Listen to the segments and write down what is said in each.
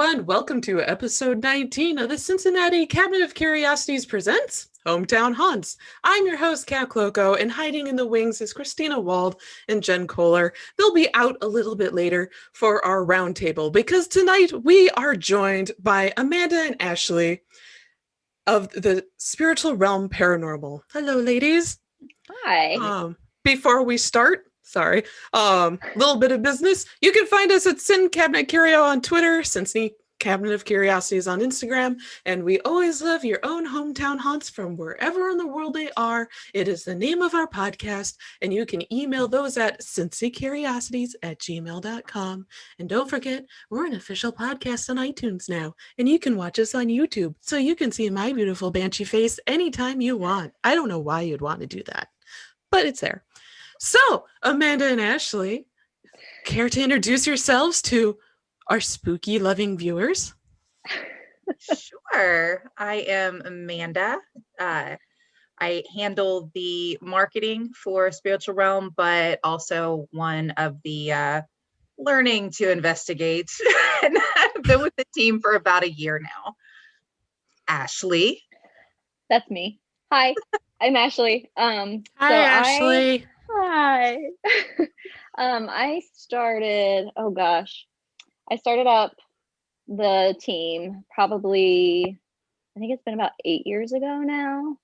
everyone. Welcome to episode 19 of the Cincinnati Cabinet of Curiosities presents Hometown Haunts. I'm your host, Kat Cloco, and hiding in the wings is Christina Wald and Jen Kohler. They'll be out a little bit later for our roundtable because tonight we are joined by Amanda and Ashlee of the Spiritual Realm Paranormal. Hello, ladies. Hi. Before we start, little bit of business. You can find us at Sin Cabinet Curio on Twitter, Cincinnati Cabinet of Curiosities on Instagram, and we always love your own hometown haunts from wherever in the world they are. It is the name of our podcast, and you can email those at cincycuriosities@gmail.com. And don't forget, we're an official podcast on iTunes now, and you can watch us on YouTube, so you can see my beautiful banshee face anytime you want. I don't know why you'd want to do that, but it's there. So, Amanda and Ashlee, care to introduce yourselves to our spooky loving viewers? Sure. I am Amanda. I handle the marketing for Spiritual Realm, but also one of the learning to investigate. And I've been with the team for about a year now. Ashlee. That's me. Hi, I'm Ashlee. Hi, Ashlee. Hi. I started up the team probably, I think it's been about 8 years ago now.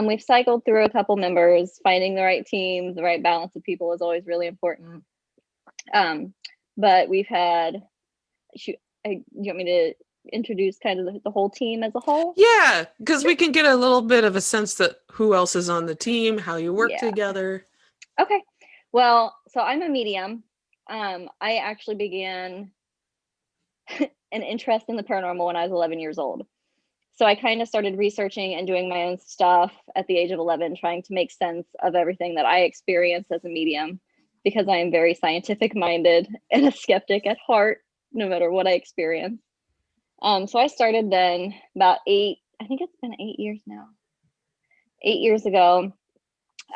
We've cycled through a couple members. Finding the right team, the right balance of people is always really important. But we've had, you want me to introduce kind of the whole team as a whole? Yeah, because we can get a little bit of a sense that who else is on the team, how you work together. Okay. Well, so I'm a medium. I actually began an interest in the paranormal when I was 11 years old. So I kind of started researching and doing my own stuff at the age of 11, trying to make sense of everything that I experienced as a medium, because I am very scientific minded and a skeptic at heart, no matter what I experience. So I started then about I think it's been 8 years now. 8 years ago,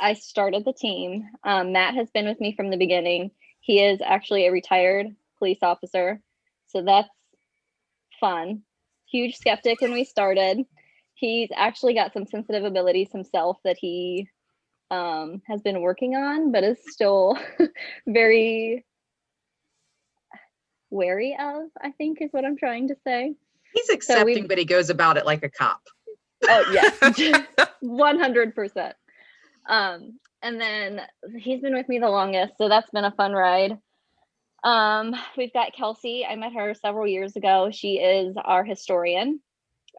I started the team. Matt has been with me from the beginning. He is actually a retired police officer, so that's fun. Huge skeptic when we started. He's actually got some sensitive abilities himself that he has been working on, but is still very wary of, I think is what I'm trying to say. He's accepting, but he goes about it like a cop. Oh, yes. 100%. And then he's been with me the longest, so that's been a fun ride. We've got Kelsey. I met her several years ago. She is our historian,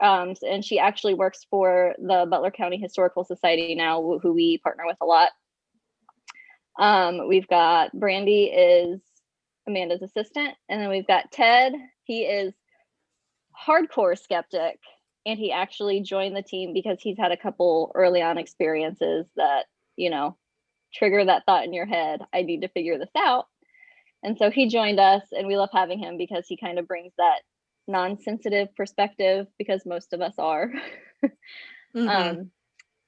and she actually works for the Butler County Historical Society now, who we partner with a lot. We've got Brandy is Amanda's assistant, and then we've got Ted. He is hardcore skeptic, and he actually joined the team because he's had a couple early on experiences that, trigger that thought in your head, I need to figure this out. And so he joined us, and we love having him because he kind of brings that non-sensitive perspective, because most of us are. Mm-hmm.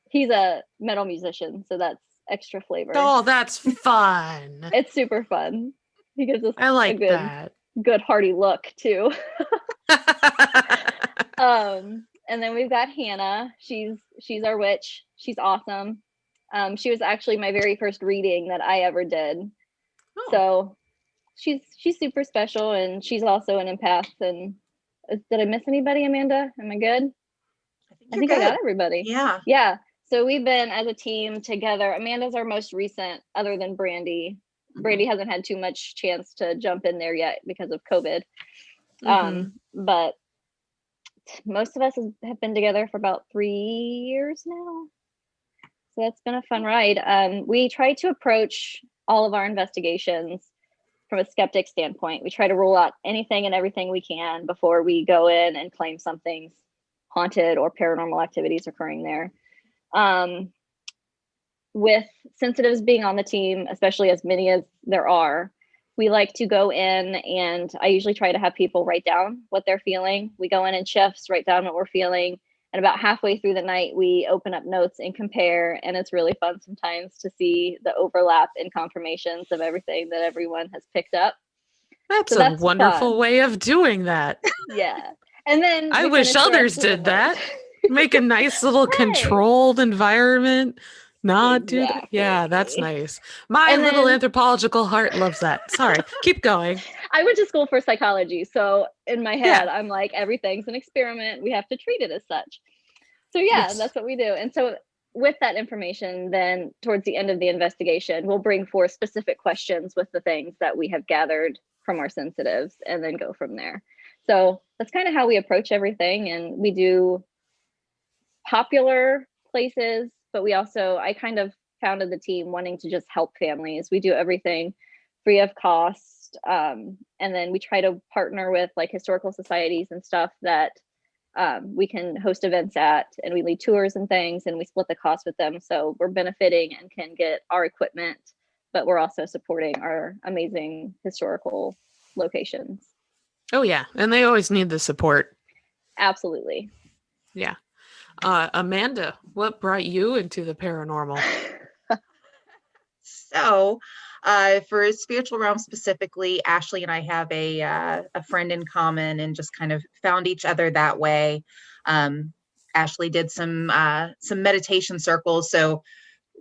He's a metal musician, so that's extra flavor. Oh, that's fun. It's super fun. He gives us a good hearty look too. And then we've got Hannah. She's our witch. She's awesome. She was actually my very first reading that I ever did. Oh. So she's super special, and she's also an empath. And did I miss anybody, Amanda? Am I good? I think I got everybody. Yeah. So we've been as a team together. Amanda's our most recent, other than Brandy. Brandy hasn't had too much chance to jump in there yet because of COVID. But most of us have been together for about 3 years now. So that's been a fun ride. We try to approach all of our investigations from a skeptic standpoint. We try to rule out anything and everything we can before we go in and claim something's haunted or paranormal activities occurring there. With sensitives being on the team, especially as many as there are, we like to go in, and I usually try to have people write down what they're feeling. We go in shifts, write down what we're feeling, and about halfway through the night, we open up notes and compare, and it's really fun sometimes to see the overlap and confirmations of everything that everyone has picked up. That's So a that's wonderful fun. way of doing that. Yeah. And then I we wish finish the others rest of the did night. that. Make a nice little Right. controlled environment. Not do that. Yeah, that's Exactly. nice. My And little then anthropological heart loves that. Sorry, keep going. I went to school for psychology. So in my Yeah. head, I'm like, everything's an experiment. We have to treat it as such. So yeah, Yes. that's what we do. And so with that information, then towards the end of the investigation, we'll bring forth specific questions with the things that we have gathered from our sensitives and then go from there. So that's kind of how we approach everything. And we do popular places, but I kind of founded the team wanting to just help families. We do everything free of cost. And then we try to partner with like historical societies and stuff that we can host events at, and we lead tours and things, and we split the cost with them. So we're benefiting and can get our equipment, but we're also supporting our amazing historical locations. Oh, yeah. And they always need the support. Absolutely. Yeah. Amanda, what brought you into the paranormal? So, for spiritual realm specifically, Ashlee and I have a friend in common, and just kind of found each other that way. Ashlee did some meditation circles, so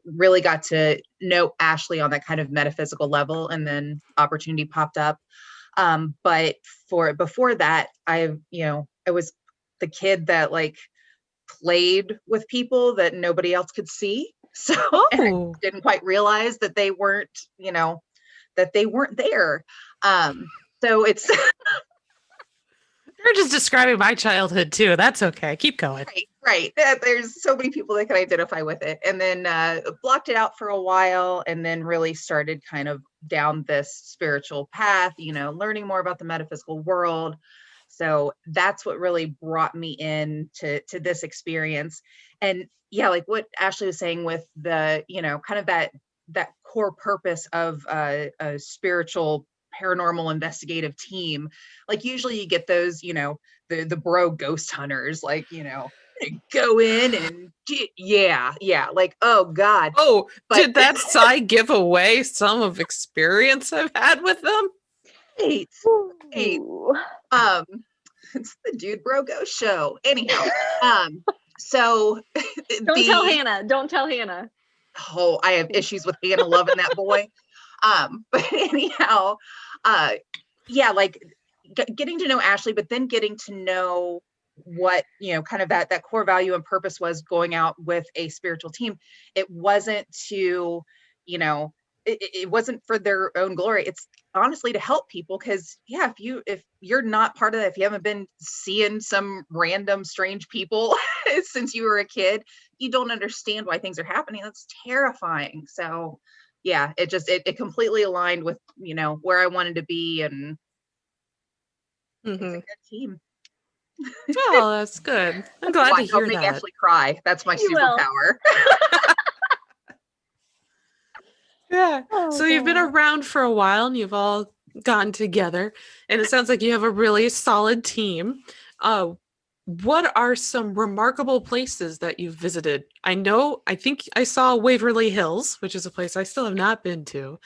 really got to know Ashlee on that kind of metaphysical level, and then opportunity popped up. But before that, I was the kid that like played with people that nobody else could see. So and I Oh, didn't quite realize that they weren't, that they weren't there. So it's you're just describing my childhood too. That's okay. Keep going. right. There's so many people that can identify with it. And then blocked it out for a while, and then really started kind of down this spiritual path, learning more about the metaphysical world. So that's what really brought me in to this experience. And yeah, like what Ashlee was saying with the, kind of that core purpose of a spiritual paranormal investigative team. Like usually you get those, the bro ghost hunters, like, go in and yeah, like, oh God. Oh, But did that sigh give away some of experience I've had with them? wait, Ooh. it's the Dude Bro Ghost show. Anyhow, so Don't tell Hannah. Don't tell Hannah. Oh, I have issues with Hannah loving that boy. But anyhow, yeah, like getting to know Ashlee, but then getting to know what, kind of that core value and purpose was going out with a spiritual team. It wasn't to, it wasn't for their own glory. It's honestly to help people, because yeah, if you're not part of that, if you haven't been seeing some random strange people since you were a kid, you don't understand why things are happening. That's terrifying. So yeah, it completely aligned with where I wanted to be, and it's a good team. Oh, that's good. I'm glad to Watch, I'll hear make that. Ashlee cry. That's my You will. superpower. Yeah. Oh, So you've been God. around for a while and you've all gotten together, and it sounds like you have a really solid team. What are some remarkable places that you've visited? I think I saw Waverly Hills, which is a place I still have not been to,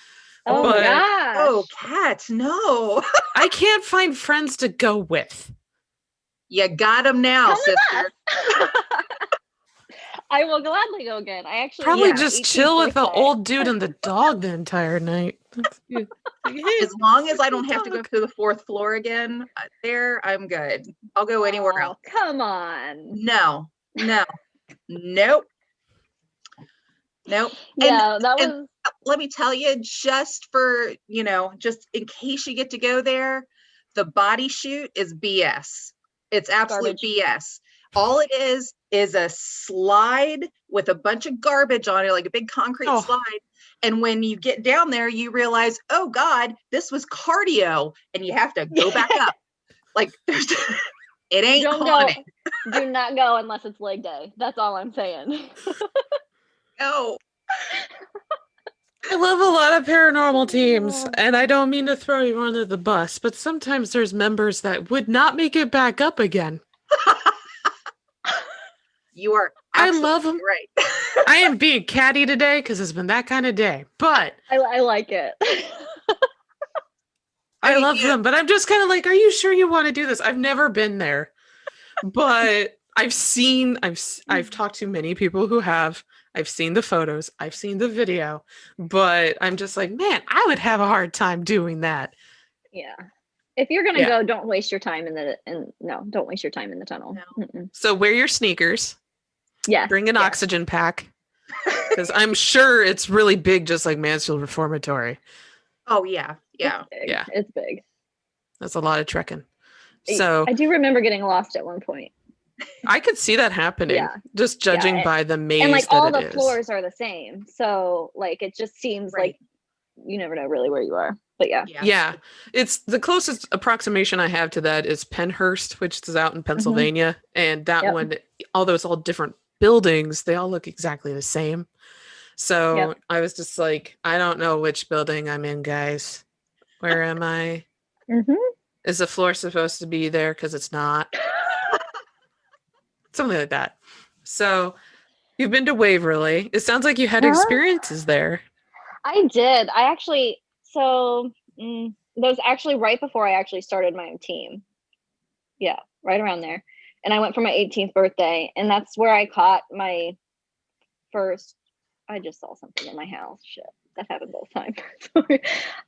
Oh my but Oh, gosh. Kat, no. I can't find friends to go with. You got him now, Come with sister. us. I will gladly go again. I actually Probably went Yeah. for my just 18th chill with the birthday. old dude and the dog the entire night. That's good. Like, hey, As long as I where's don't the have to go dog? to the fourth floor again, I'm good. I'll go anywhere Oh, else. come on. No, nope. And Yeah, that and was let me tell you, just for, just in case you get to go there, the body shoot is BS. It's absolute garbage. BS. All it is a slide with a bunch of garbage on it, like a big concrete Oh, slide. And when you get down there, you realize, oh God, this was cardio, and you have to go back up. Like there's it ain't Don't go. haunting. Do not go unless it's leg day. That's all I'm saying. No. I love a lot of paranormal teams, and I don't mean to throw you under the bus, but sometimes there's members that would not make it back up again. You are I absolutely love them. right. I am being catty today because it's been that kind of day, but I like it. I mean, love them, but I'm just kind of like, are you sure you want to do this? I've never been there, but I've talked to many people who have. I've seen the photos, I've seen the video, but I'm just like, man, I would have a hard time doing that. Yeah. If you're gonna Yeah. go, don't waste your time don't waste your time in the tunnel. No. Mm-mm. So wear your sneakers, Yes. bring an yes. oxygen pack, because I'm sure it's really big, just like Mansfield Reformatory. Oh yeah, yeah. It's big. Yeah. It's big. That's a lot of trekking. So I do remember getting lost at one point. I could see that happening, Yeah. just judging and- by the maze And like that all it the is. floors are the same. So like it just seems Right. like you never know really where you are. But yeah. Yeah, it's the closest approximation I have to that is Penhurst, which is out in Pennsylvania, and that Yep. one, although it's all different buildings, they all look exactly the same. So Yep. I was just like, I don't know which building I'm in, guys. Where am I? Mm-hmm. Is the floor supposed to be there? Because it's not. Something like that. So you've been to Waverly. It sounds like you had experiences there. I did. I actually, so that was actually right before I actually started my own team. Yeah, right around there. And I went for my 18th birthday, and that's where I caught my first. I just saw something in my house. Shit, that happens all the time. Sorry.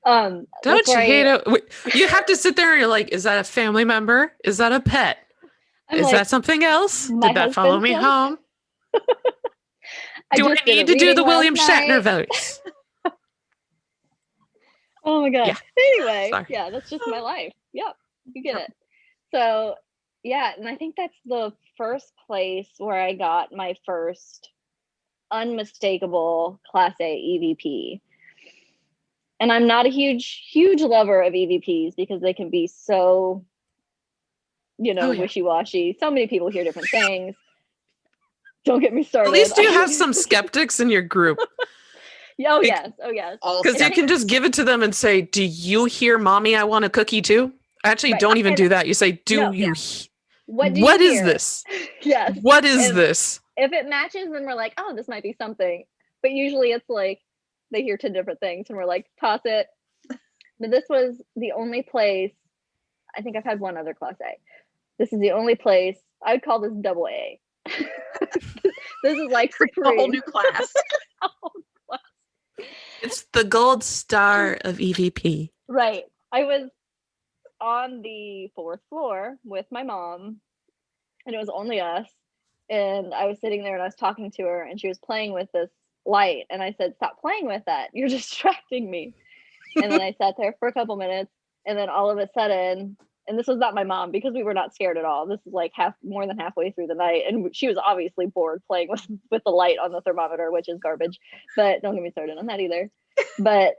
Don't That's you where hate it? You have to sit there and you're like, is that a family member? Is that a pet? I'm Is like, that something else? my Did that follow me husband's home? Do I just did a need to do reading the William last Shatner night. voice? Oh my god. Yeah. Anyway, Sorry. yeah, that's just my life. Yep, you get it. So yeah, and I think that's the first place where I got my first unmistakable Class A EVP. And I'm not a huge lover of EVPs because they can be so, Oh, yeah. wishy-washy. So many people hear different things. Don't get me started. At least you have some skeptics in your group. Oh yes. All Because you can just give it to them and say, do you hear mommy, I want a cookie too? Actually, Right. don't even And- do that. You say, do No, you? What do What you is hear? this? Yes. What is And this? if it matches, then we're like, oh, this might be something. But usually it's like they hear 10 different things and we're like, toss it. But this was the only place, I think I've had one other Class A. This is the only place, I would call this double A. This is like a whole supreme. new class. It's the gold star of EVP. Right. I was on the 4th floor with my mom, and it was only us. And I was sitting there and I was talking to her, and she was playing with this light. And I said, stop playing with that. You're distracting me. And then I sat there for a couple minutes, and then all of a sudden, and this was not my mom because we were not scared at all. This is like more than halfway through the night, and she was obviously bored playing with the light on the thermometer, which is garbage. But don't get me started on that either. But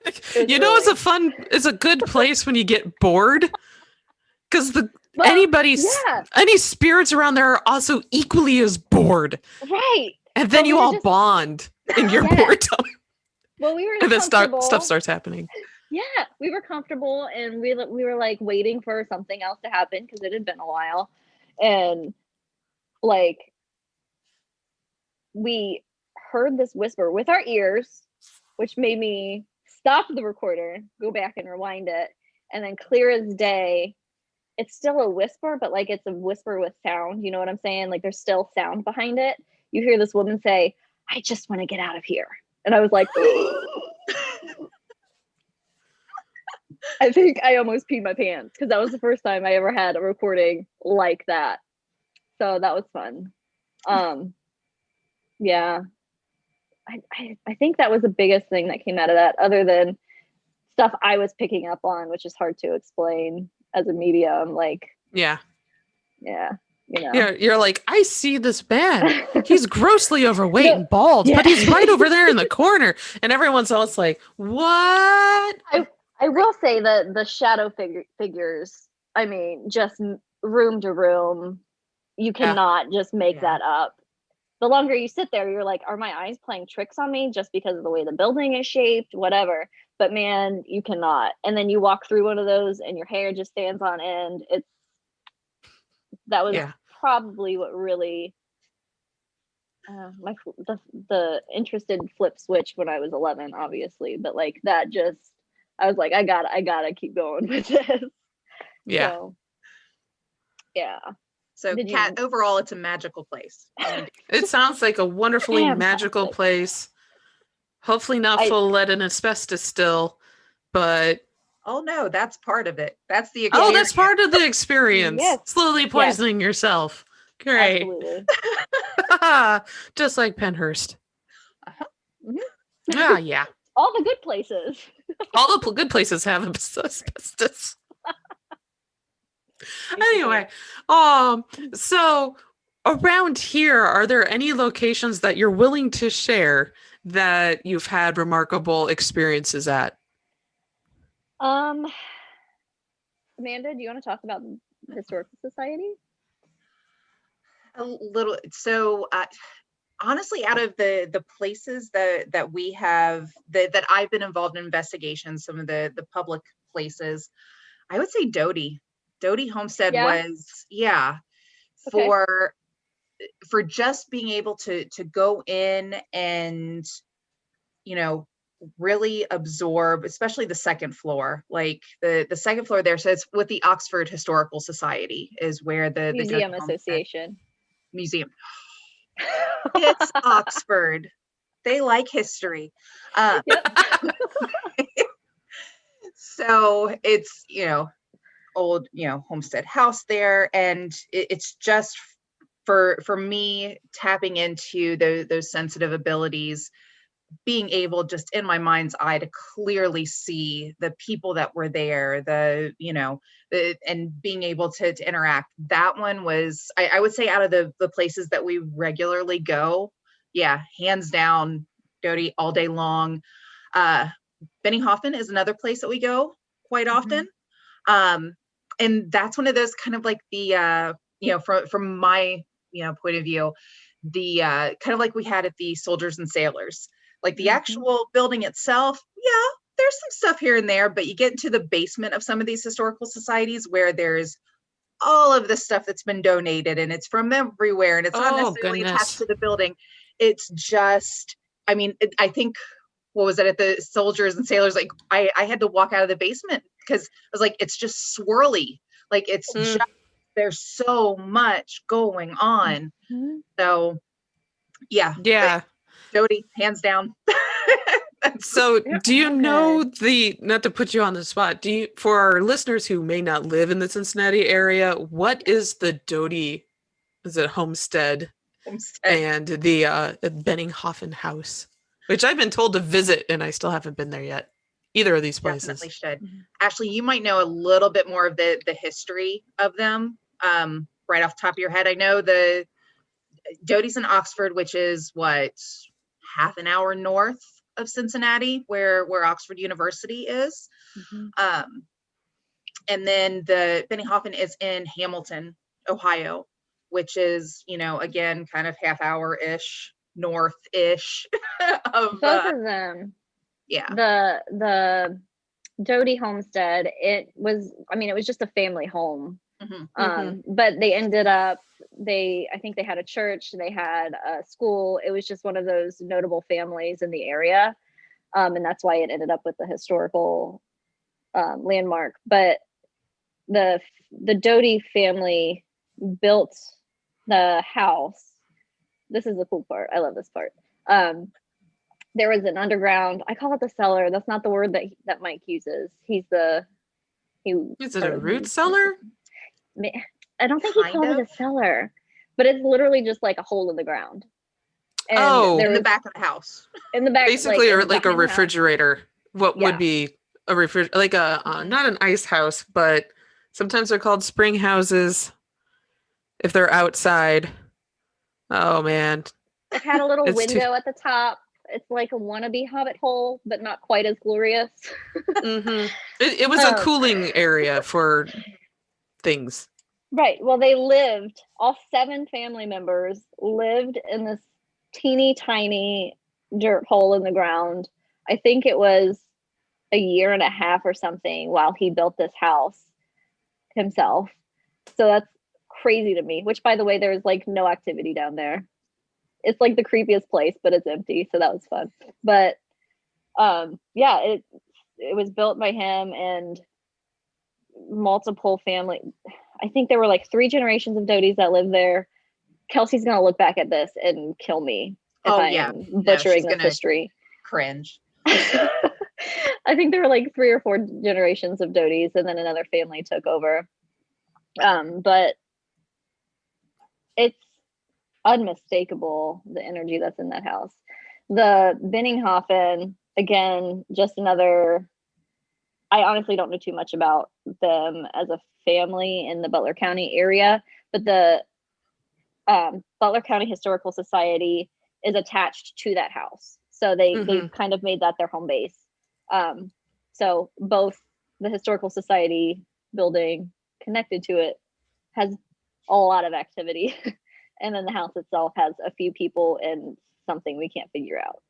it's a good place when you get bored, because any spirits around there are also equally as bored, right? and then you all bond in your boredom. Well, we were and then comfortable. stuff starts happening. Yeah, we were comfortable, and we were like waiting for something else to happen because it had been a while, and like we heard this whisper with our ears, which made me stop the recorder, go back and rewind it, and then clear as day, it's still a whisper, but like it's a whisper with sound. You know what I'm saying? Like there's still sound behind it. You hear this woman say, "I just want to get out of here," and I was like. I think I almost peed my pants because that was the first time I ever had a recording like that. So that was fun. Yeah. I think that was the biggest thing that came out of that, other than stuff I was picking up on, which is hard to explain as a medium. Like, yeah. Yeah, you're like, I see this man. He's grossly overweight and bald, but he's right over there in the corner. And everyone's else like, what? I will say that the shadow figures, I mean, just room to room, you cannot just make that up. The longer you sit there, you're like, are my eyes playing tricks on me just because of the way the building is shaped, whatever. But man, you cannot. And then you walk through one of those and your hair just stands on end. That was probably what really the interested flip switch when I was 11, obviously. But like that just I was like, I gotta keep going with this. Yeah. So, yeah. So Did you- Kat, overall, it's a magical place. It sounds like a wonderfully magical Fantastic. place. Hopefully not I- full of lead and asbestos still, but Oh no, that's part of it. That's the oh, that's experience. part of the experience. Yes. Slowly poisoning yourself. Great. Absolutely. Just like Penhurst. Mhm. Yeah. All the good places. All the good places have asbestos. Anyway, so around here, are there any locations that you're willing to share that you've had remarkable experiences at? Amanda, do you want to talk about the Historical Society? A little. So honestly, out of the places that we have that I've been involved in investigations, some of the public places, I would say Doty Homestead Yeah? was Okay. for just being able to go in and really absorb, especially the second floor. Like the second floor there, so it's with the Oxford Historical Society is where the Museum Doty Homestead Association. Museum. It's Oxford. They like history. Yep. So it's old homestead house there, and it's just for me tapping into those sensitive abilities, being able just in my mind's eye to clearly see the people that were there, and being able to interact. That one was, I would say, out of the places that we regularly go, hands down, Doty all day long. Benninghofen is another place that we go quite often. And that's one of those kind of like the, from my, point of view, the kind of like we had at the Soldiers and Sailors, like the actual building itself. Yeah, there's some stuff here and there, but you get into the basement of some of these historical societies where there's all of the stuff that's been donated and it's from everywhere and it's not necessarily attached to the building. It's just, I think, what was it at the Soldiers and Sailors? Like I had to walk out of the basement because I was like, it's just swirly. Like it's just, there's so much going on. So yeah. Doty, hands down. So do you know not to put you on the spot, for our listeners who may not live in the Cincinnati area, what is the Doty, is it Homestead and the Benninghofen House, which I've been told to visit and I still haven't been there yet. Either of these places. Definitely should. Ashlee, you might know a little bit more of the history of them right off the top of your head. I know the Doty's in Oxford, which is what, half an hour north of Cincinnati, where Oxford University is. And then the Benninghofen is in Hamilton, Ohio, which is, again, kind of half hour-ish, north-ish of both of them. Yeah. The Doty Homestead, it was just a family home. But they ended up, I think they had a church, they had a school. It was just one of those notable families in the area. And that's why it ended up with the historical landmark. But the Doty family built the house. This is the cool part. I love this part. There was an underground, I call it the cellar. That's not the word that Mike uses. Is it a root cellar? I don't think he called it a cellar, but it's literally just like a hole in the ground. And in the back of the house. In the back, basically, like a refrigerator. What would be a refrigerator? Like not an ice house, but sometimes they're called spring houses if they're outside. Oh man! It had a little window at the top. It's like a wannabe hobbit hole, but not quite as glorious. It was a cooling area for things. Right. Well, all 7 family members lived in this teeny tiny dirt hole in the ground. I think it was a year and a half or something while he built this house himself. So that's crazy to me, which, by the way, there's like no activity down there. It's like the creepiest place, but it's empty. So that was fun. But it was built by him and multiple family. I think there were like 3 generations of Doties that lived there. Kelsey's gonna look back at this and kill me if I'm butchering this history. Cringe. I think there were like 3 or 4 generations of Doties, and then another family took over. But it's unmistakable, the energy that's in that house. The Benninghofen, again, just another. I honestly don't know too much about them as a family in the Butler County area, but the Butler County Historical Society is attached to that house. So they've kind of made that their home base. So both the Historical Society building connected to it has a lot of activity. And then the house itself has a few people and something we can't figure out.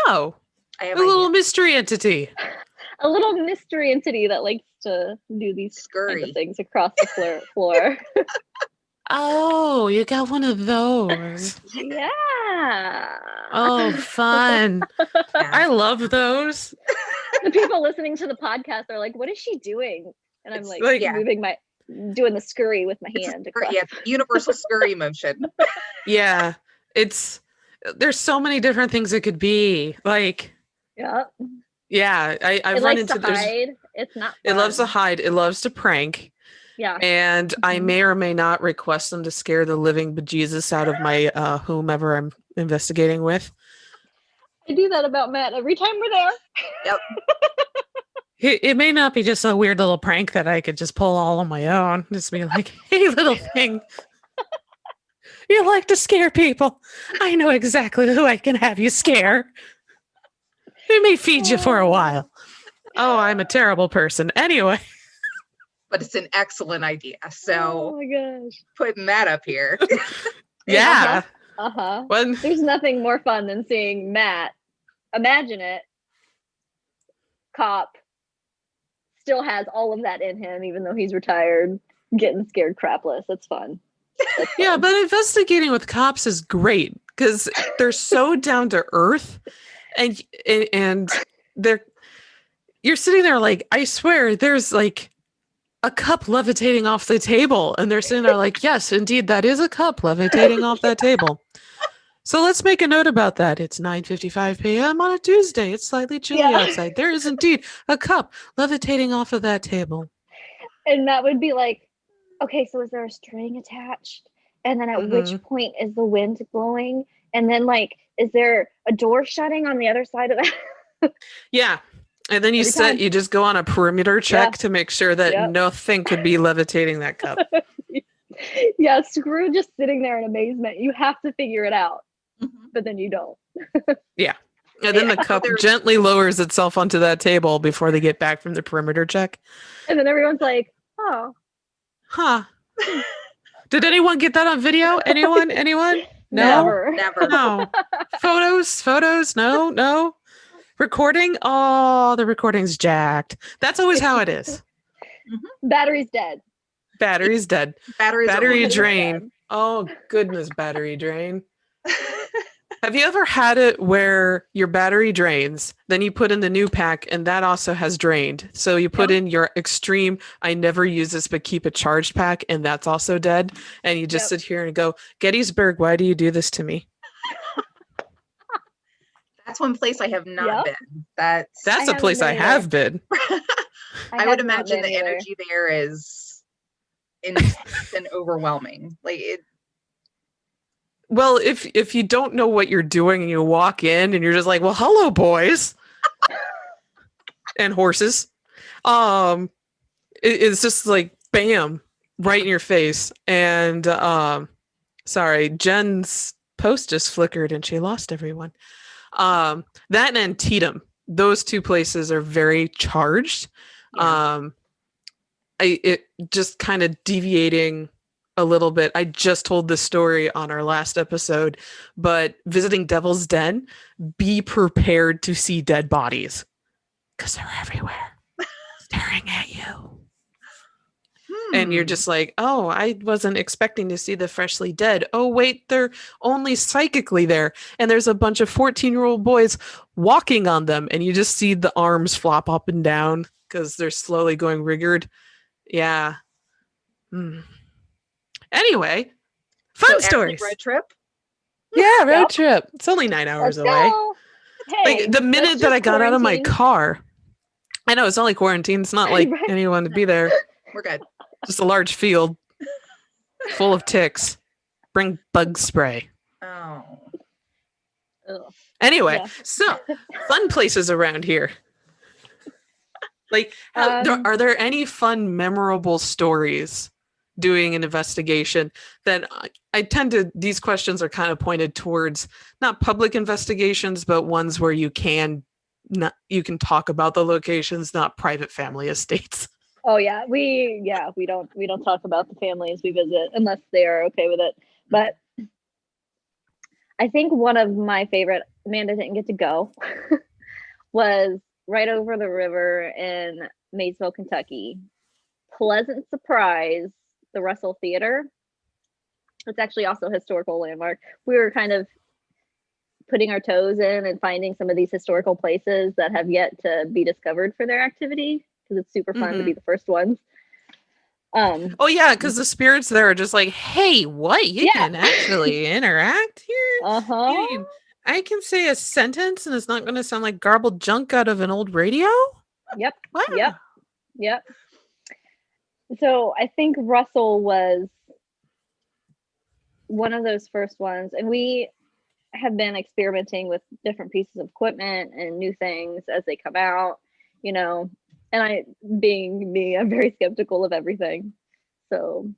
No. A little mystery entity. A little mystery entity that likes to do these kind of things across the floor. Oh, you got one of those. Yeah. Oh, fun. Yeah. I love those. The people listening to the podcast are like, what is she doing? And I'm like doing the scurry with my hand. Yeah, universal scurry motion. Yeah. There's so many different things it could be. Like, yeah, I've run into hide. It's not fun. It loves to hide. It loves to prank. Yeah. And I may or may not request them to scare the living bejesus out of my whomever I'm investigating with. I do that about Matt every time we're there. Yep. It may not be just a weird little prank that I could just pull all on my own. Just be like, hey, little thing. You like to scare people. I know exactly who I can have you scare. It may feed you for a while. Oh, I'm a terrible person. Anyway. But it's an excellent idea. So, oh my gosh, putting that up here. Yeah. There's nothing more fun than seeing Matt. Imagine it. Cop still has all of that in him, even though he's retired, getting scared crapless. It's fun. Yeah, but investigating with cops is great because they're so down to earth, and you're sitting there like, I swear, there's like a cup levitating off the table, and they're sitting there like, yes, indeed, that is a cup levitating off that table. So let's make a note about that. It's 9:55 p.m. on a Tuesday. It's slightly chilly outside. There is indeed a cup levitating off of that table. And that would be like, okay, so is there a string attached? And then at which point is the wind blowing? And then like, is there a door shutting on the other side of that? Yeah. And then you just go on a perimeter check to make sure that nothing could be levitating that cup. Yeah, screw just sitting there in amazement. You have to figure it out, but then you don't. Yeah. And then the cup gently lowers itself onto that table before they get back from the perimeter check. And then everyone's like, oh. Huh. Did anyone get that on video? Anyone? No? Never. No. Photos? No. Recording? Oh, the recording's jacked. That's always how it is. Battery's dead. Battery drain. Oh, goodness, battery drain. Have you ever had it where your battery drains, then you put in the new pack, and that also has drained? So you put in your extreme, I never use this but keep it charged pack, and that's also dead. And you just sit here and go, Gettysburg, why do you do this to me? That's one place I have not been. That's a place I have been. I would imagine the energy there is intense and overwhelming. Like it. Well, if you don't know what you're doing and you walk in and you're just like, well, hello, boys and horses. It's just like, bam, right in your face. And sorry, Jen's post just flickered and she lost everyone. That and Antietam, those two places are very charged. It just kind of deviating a little bit. I just told this story on our last episode, but visiting Devil's Den, be prepared to see dead bodies because they're everywhere, staring at you. And you're just like, oh, I wasn't expecting to see the freshly dead. Oh, wait, they're only psychically there. And there's a bunch of 14-year-old boys walking on them. And you just see the arms flop up and down because they're slowly going rigid. Yeah. Anyway, fun So, Ashley, stories. road trip. Yeah, road Yep. trip. It's only 9 hours Let's away. go. Hey, Like the minute that's that I just got out of my quarantine. car, I know it's only quarantine. It's not like Right. anyone to be there. We're good. Just a large field full of ticks. Bring bug spray. Oh. Ugh. Anyway, Yeah. so fun places around here. Like, are there any fun, memorable stories doing an investigation that I tend to, these questions are kind of pointed towards not public investigations, but ones where you can talk about the locations, not private family estates. Oh yeah, we don't talk about the families we visit unless they are okay with it. But I think one of my favorite, Amanda didn't get to go, was right over the river in Maysville, Kentucky. Pleasant surprise, the Russell Theater. It's actually also a historical landmark. We were kind of putting our toes in and finding some of these historical places that have yet to be discovered for their activity, because it's super fun to be the first ones. Oh yeah, because the spirits there are just like, hey, what? You Yeah. can actually interact here? Uh-huh. I can say a sentence and it's not going to sound like garbled junk out of an old radio? Yep. Wow. Yep. So I think Russell was one of those first ones, and we have been experimenting with different pieces of equipment and new things as they come out, you know. And I, being me, I'm very skeptical of everything, so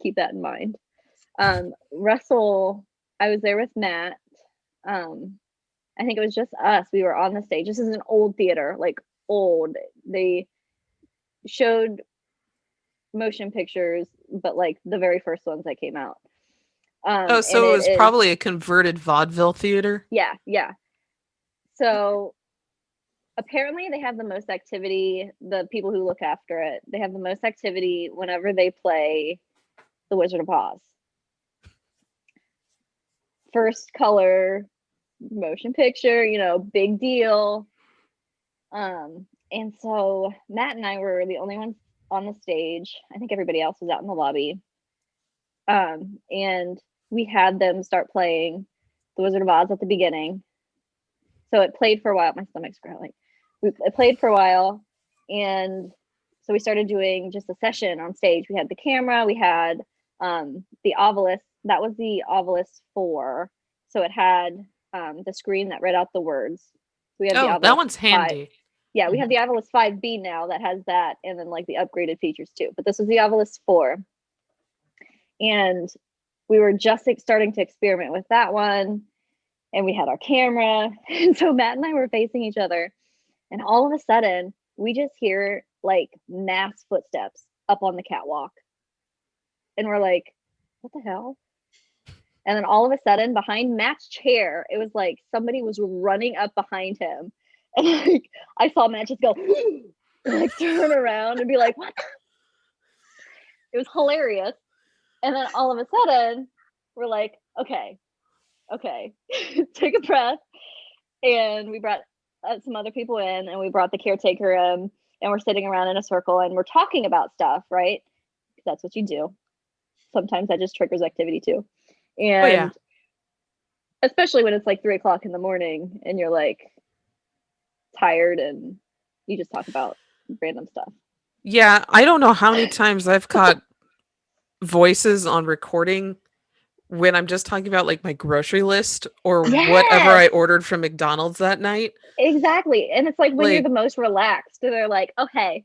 keep that in mind. Russell, I was there with Matt. I think it was just us. We were on the stage. This is an old theater, like old. They showed motion pictures, but like the very first ones that came out. So it was probably a converted vaudeville theater? Yeah. So apparently they have the most activity, the people who look after it, they have the most activity whenever they play The Wizard of Oz. First color motion picture, big deal. And so Matt and I were the only ones on the stage. I think everybody else was out in the lobby. And we had them start playing The Wizard of Oz at the beginning. So it played for a while. My stomach's growling. It played for a while. And so we started doing just a session on stage. We had the camera. We had the obelisk. That was the obelisk 4. So it had the screen that read out the words. We have the obelisk that one's 5. handy. Yeah, we have the obelisk 5B now that has that, and then like the upgraded features too. But this was the obelisk 4. And we were just starting to experiment with that one. And we had our camera. And so Matt and I were facing each other. And all of a sudden, we just hear like mass footsteps up on the catwalk. And we're like, what the hell? And then all of a sudden, behind Matt's chair, it was like somebody was running up behind him. And like I saw Matt just go, and like turn around and be like, what? It was hilarious. And then all of a sudden, we're like, okay, take a breath. And we brought some other people in, and we brought the caretaker in, and we're sitting around in a circle and we're talking about stuff, right? Because that's what you do. Sometimes that just triggers activity too. And especially when it's like 3:00 in the morning and you're like tired and you just talk about random stuff. Yeah, I don't know how many times I've caught voices on recording when I'm just talking about like my grocery list or whatever I ordered from McDonald's that night. Exactly. And it's like when you're the most relaxed, they're like, okay.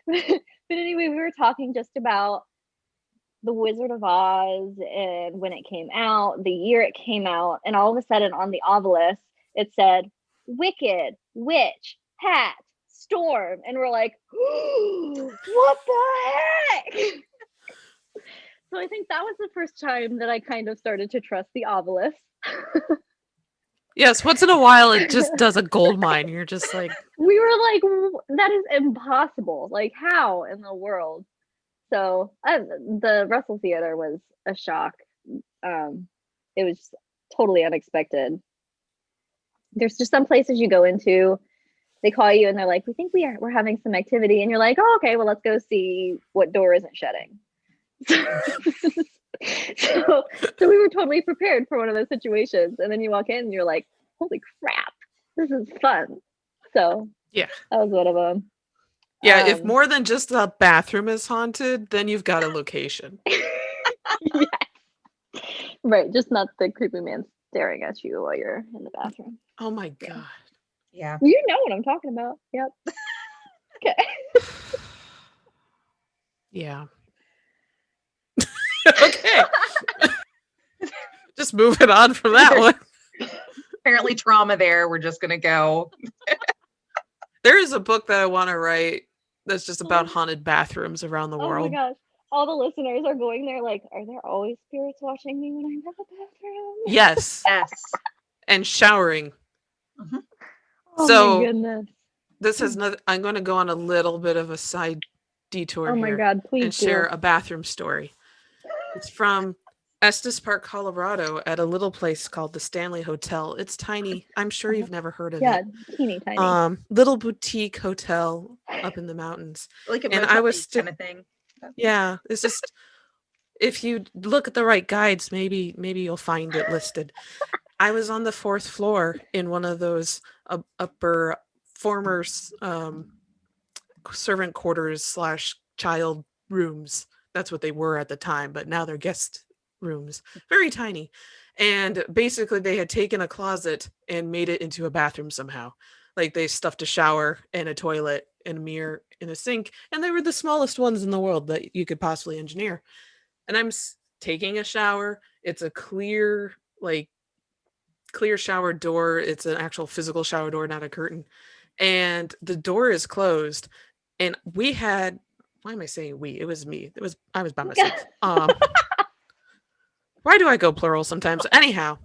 But anyway, we were talking just about The Wizard of Oz and when it came out, the year it came out, and all of a sudden on the obelisk, it said, Wicked, Witch, Hat, Storm. And we're like, what the heck? So I think that was the first time that I kind of started to trust the obelisk. Yes, once in a while it just does a gold mine. You're just like, We were like, that is impossible. Like, how in the world? So the Russell Theater was a shock. It was totally unexpected. There's just some places you go into, they call you and they're like, we think we're having some activity, and you're like, oh, okay, well, let's go see what door isn't shutting. So we were totally prepared for one of those situations, and then you walk in and you're like, holy crap, this is fun. So yeah. that was one of them. Yeah, if more than just the bathroom is haunted, then you've got a location. Yes. Right, just not the creepy man staring at you while you're in the bathroom. Oh my god. Yeah. You know what I'm talking about. Yep. Okay. Yeah. Okay. Just moving on from that one. Apparently trauma there. We're just gonna go. There is a book that I want to write that's just about haunted bathrooms around the Oh world. my gosh. All the listeners are going there like, are there always spirits watching me when I'm in the bathroom? Yes. Yes. And showering. Mm-hmm. Oh So, my goodness. This has nothing. I'm going to go on a little bit of a side detour Oh my here God, please and share a bathroom story. It's from Estes Park, Colorado, at a little place called the Stanley Hotel. It's tiny. I'm sure you've never heard of it. Yeah, teeny tiny. Little boutique hotel up in the mountains. Like a And motel I was kind of thing. Yeah, it's just if you look at the right guides, maybe you'll find it listed. I was on the 4th floor in one of those upper former servant quarters / child rooms. That's what they were at the time, but now they're guest rooms. Very tiny. And basically they had taken a closet and made it into a bathroom somehow. Like they stuffed a shower and a toilet and a mirror and a sink, and they were the smallest ones in the world that you could possibly engineer. And I'm taking a shower. It's a clear shower door. It's an actual physical shower door, not a curtain. And the door is closed. And we had, why am I saying we? It was me. I was by myself. Why do I go plural sometimes? Anyhow,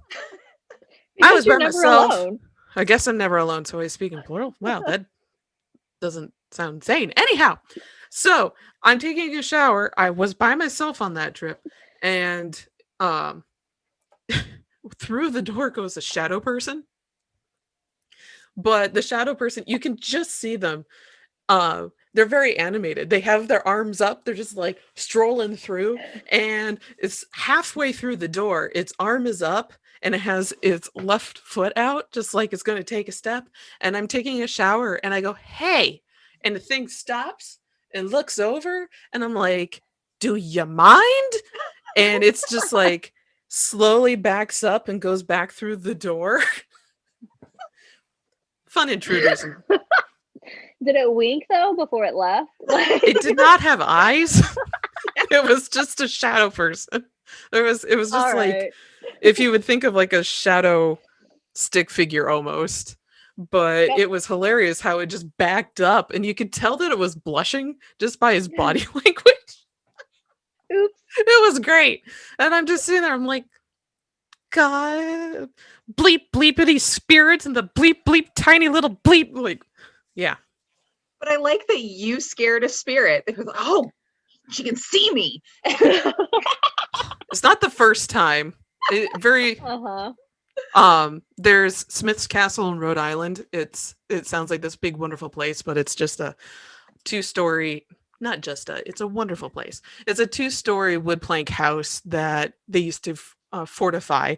I was by myself. Alone. I guess I'm never alone, so I speak in plural. Wow, that doesn't sound insane. Anyhow, so I'm taking a shower. I was by myself on that trip, and through the door goes a shadow person. But the shadow person, you can just see them. They're very animated. They have their arms up. They're just like strolling through, and it's halfway through the door. Its arm is up and it has its left foot out, just like it's going to take a step. And I'm taking a shower and I go, hey, and the thing stops and looks over and I'm like, do you mind? And it's just like slowly backs up and goes back through the door. Fun intruders. Did it wink though before it left? It did not have eyes. It was just a shadow person. It was just like if you would think of like a shadow stick figure almost. But it was hilarious how it just backed up and you could tell that it was blushing just by his body language. Oops. It was great. And I'm just sitting there, I'm like, God, bleep bleepity spirits and the bleep bleep tiny little bleep, like, yeah. But I like that you scared a spirit. It was like, oh, she can see me. It's not the first time. There's Smith's Castle in Rhode Island. It sounds like this big wonderful place, but it's just a 2-story, it's a wonderful place. It's a 2-story wood plank house that they used to fortify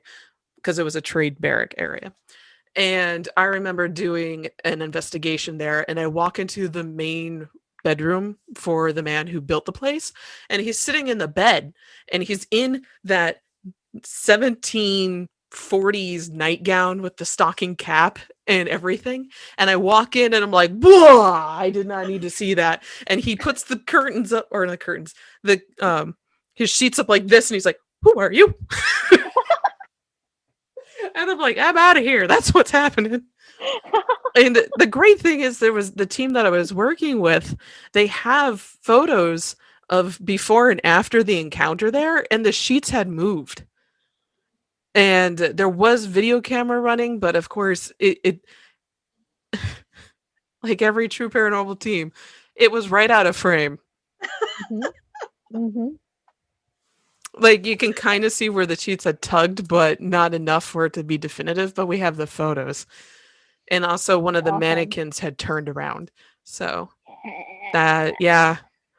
because it was a trade barrack area. And I remember doing an investigation there, and I walk into the main bedroom for the man who built the place, and he's sitting in the bed, and he's in that 1740s nightgown with the stocking cap and everything. And I walk in, and I'm like, whoa, I did not need to see that. And he puts the curtains up, or the curtains, his sheets up like this, and he's like, who are you? And I'm like, I'm out of here. That's what's happening. And the great thing is there was the team that I was working with, they have photos of before and after the encounter there, and the sheets had moved. And there was video camera running, but of course it like every true paranormal team, it was right out of frame. Mm-hmm. Mm-hmm. Like you can kind of see where the sheets had tugged, but not enough for it to be definitive. But we have the photos, and also one of the Awesome. mannequins had turned around. So that, yeah,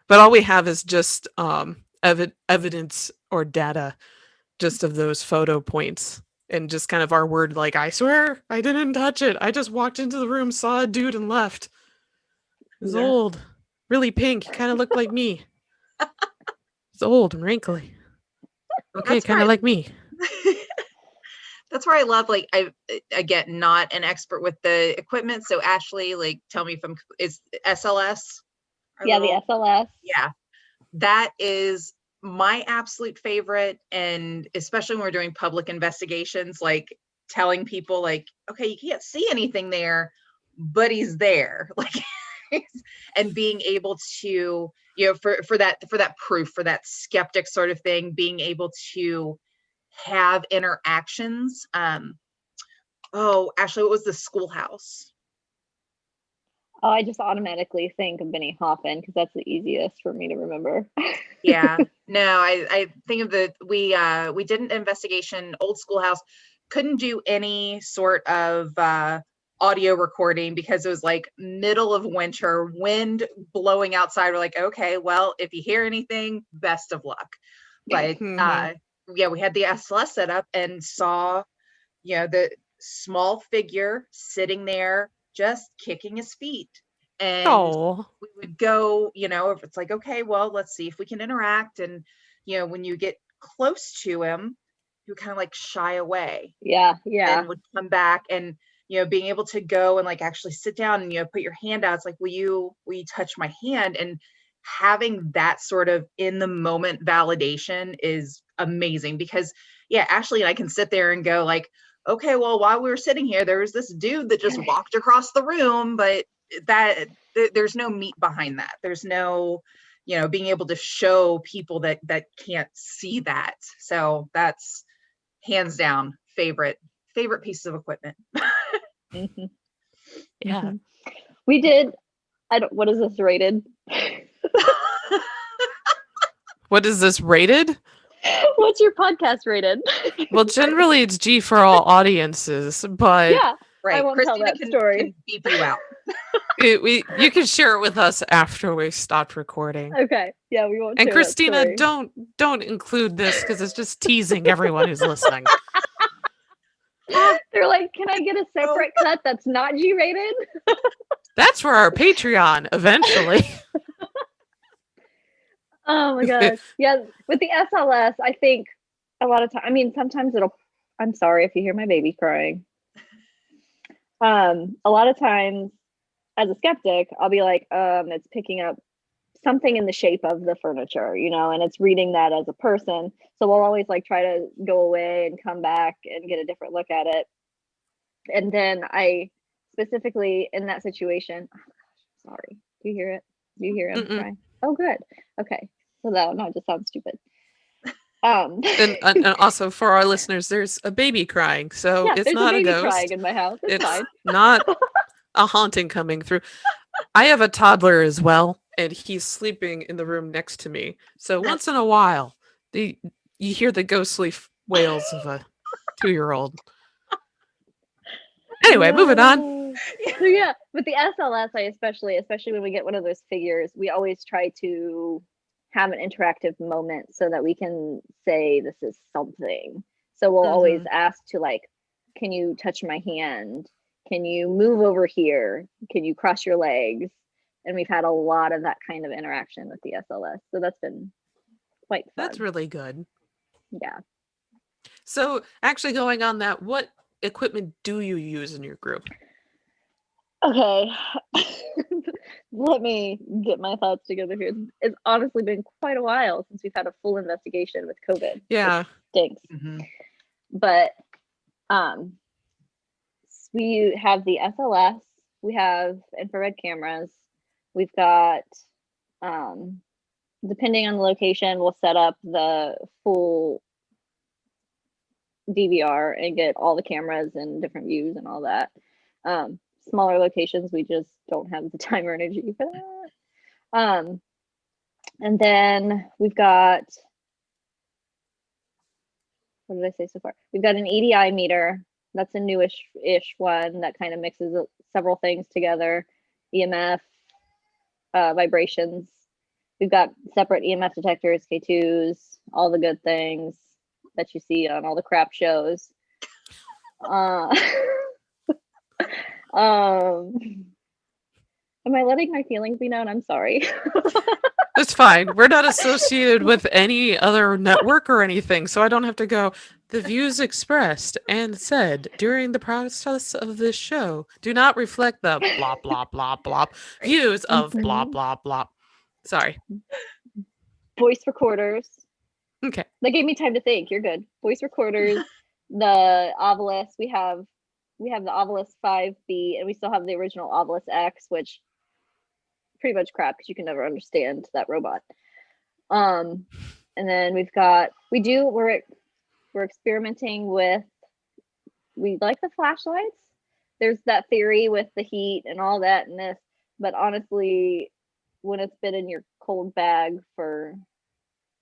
but all we have is just evidence or data, just of those photo points, and just kind of our word. Like, I swear I didn't touch it. I just walked into the room, saw a dude, and left. He was Yeah. old, really pink. He kind of looked like me. He's old and wrinkly. Okay, That's kind of where like me. that's where I love, like, again, not an expert with the equipment. So Ashley, like, tell me if I'm, is SLS our Yeah, the little, SLS. yeah, that is my absolute favorite. And especially when we're doing public investigations, like telling people like, okay, you can't see anything there, but he's there. Like, and being able to, for that proof, for that skeptic sort of thing, being able to have interactions. Oh, Ashley, what was the schoolhouse? Oh, I just automatically think of Benny Hoffman because that's the easiest for me to remember. Yeah, no, I think of we did an investigation, old schoolhouse, couldn't do any sort of audio recording because it was like middle of winter, wind blowing outside. We're like, okay, well, if you hear anything, best of luck. But Mhm. yeah, we had the SLS set up and saw, the small figure sitting there just kicking his feet. And Oh, we would go, if it's like, okay, well, let's see if we can interact. And, when you get close to him, you kind of like shy away, Yeah, yeah. then would come back. And, being able to go and like actually sit down and, put your hand out. It's like, will you touch my hand? And having that sort of in the moment validation is amazing because, yeah, Ashley and I can sit there and go like, okay, well, while we were sitting here, there was this dude that just walked across the room, but that there's no meat behind that. There's no, being able to show people that can't see that. So that's hands down favorite pieces of equipment. Mhm, yeah. mhm. We did. I don't. What is this rated? What is this rated? What's your podcast rated? Well, generally it's G for all audiences, but Yeah, I Right. won't tell Christina that can story. beep you out. you can share it with us after we stopped recording. Okay. Yeah, we won't And share that Christina, story. don't include this because it's just teasing everyone who's listening. They're like, can I get a Oh, separate cut that's not G rated? That's for our Patreon eventually. Oh my gosh. Yeah, with the SLS, I think a lot of time. I mean, sometimes it'll. I'm sorry if you hear my baby crying. A lot of times, as a skeptic, I'll be like, it's picking up something in the shape of the furniture, and it's reading that as a person. So we'll always like try to go away and come back and get a different look at it. And then I specifically in that situation, oh gosh, sorry. Do you hear it? Do you hear him Mm-mm. crying? Oh, good. Okay. So that no, it just sounds stupid. And also for our listeners, there's a baby crying, so Yeah, it's there's a not a baby crying ghost. in my house. It's It's fine. not a haunting coming through. I have a toddler as well, and he's sleeping in the room next to me. So once in a while, you hear the ghostly wails of a 2-year-old. Anyway, moving on. So yeah, with the SLS, I especially when we get one of those figures, we always try to have an interactive moment so that we can say this is something. So we'll always Mhm. ask to like, can you touch my hand? Can you move over here? Can you cross your legs? And we've had a lot of that kind of interaction with the SLS. So that's been quite That's fun. really good. Yeah. So, actually going on that, what equipment do you use in your group? Okay. Let me get my thoughts together here. It's honestly been quite a while since we've had a full investigation with COVID, which Yeah. stinks. Mhm. But um, we have the SLS, we have infrared cameras, we've got, um, depending on the location, we'll set up the full DVR and get all the cameras and different views and all that. Smaller locations, we just don't have the time or energy for that. And then we've got, what did I say so far? We've got an EDI meter. That's a newish-ish one that kind of mixes several things together. EMF, vibrations. We've got separate EMF detectors, K2s, all the good things that you see on all the crap shows. Am I letting my feelings be known? I'm sorry. It's fine. We're not associated with any other network or anything, so I don't have to go. The views expressed and said during the process of this show do not reflect the blah blah blah blah views of blah blah blah. Sorry. Voice recorders. Okay. That gave me time to think. You're good. Voice recorders. The Ovilus. We have the Ovilus 5B, and we still have the original Ovilus X, which pretty much crap because you can never understand that robot. And then we're experimenting with, we like the flashlights. There's that theory with the heat and all that and this, but honestly, when it's been in your cold bag for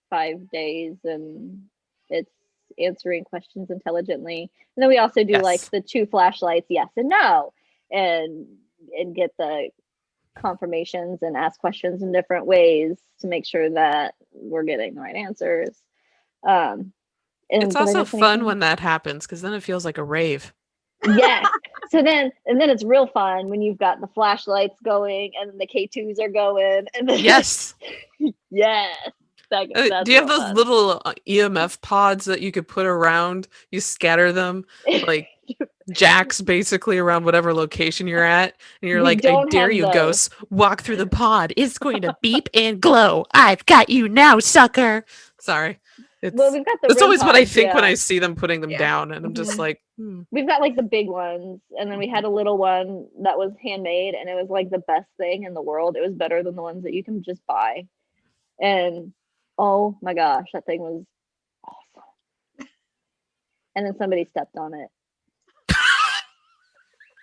5 days and it's answering questions intelligently. And then we also do like the 2 flashlights, yes and no, and get the confirmations and ask questions in different ways to make sure that we're getting the right answers. It's also fun when that happens because then it feels like a rave. Yeah. So then it's real fun when you've got the flashlights going and the K2s are going. And then yes. Yes. Do you have those little EMF pods that you could put around? You scatter them like jacks basically around whatever location you're at. And you're like, I dare you, ghosts, walk through the pod. It's going to beep and glow. I've got you now, sucker. Sorry. Well, we've got that's always what I think when I see them putting them down. And I'm just like, We've got like the big ones. And then we had a little one that was handmade. And it was like the best thing in the world. It was better than the ones that you can just buy. And oh my gosh, that thing was awesome. And then somebody stepped on it.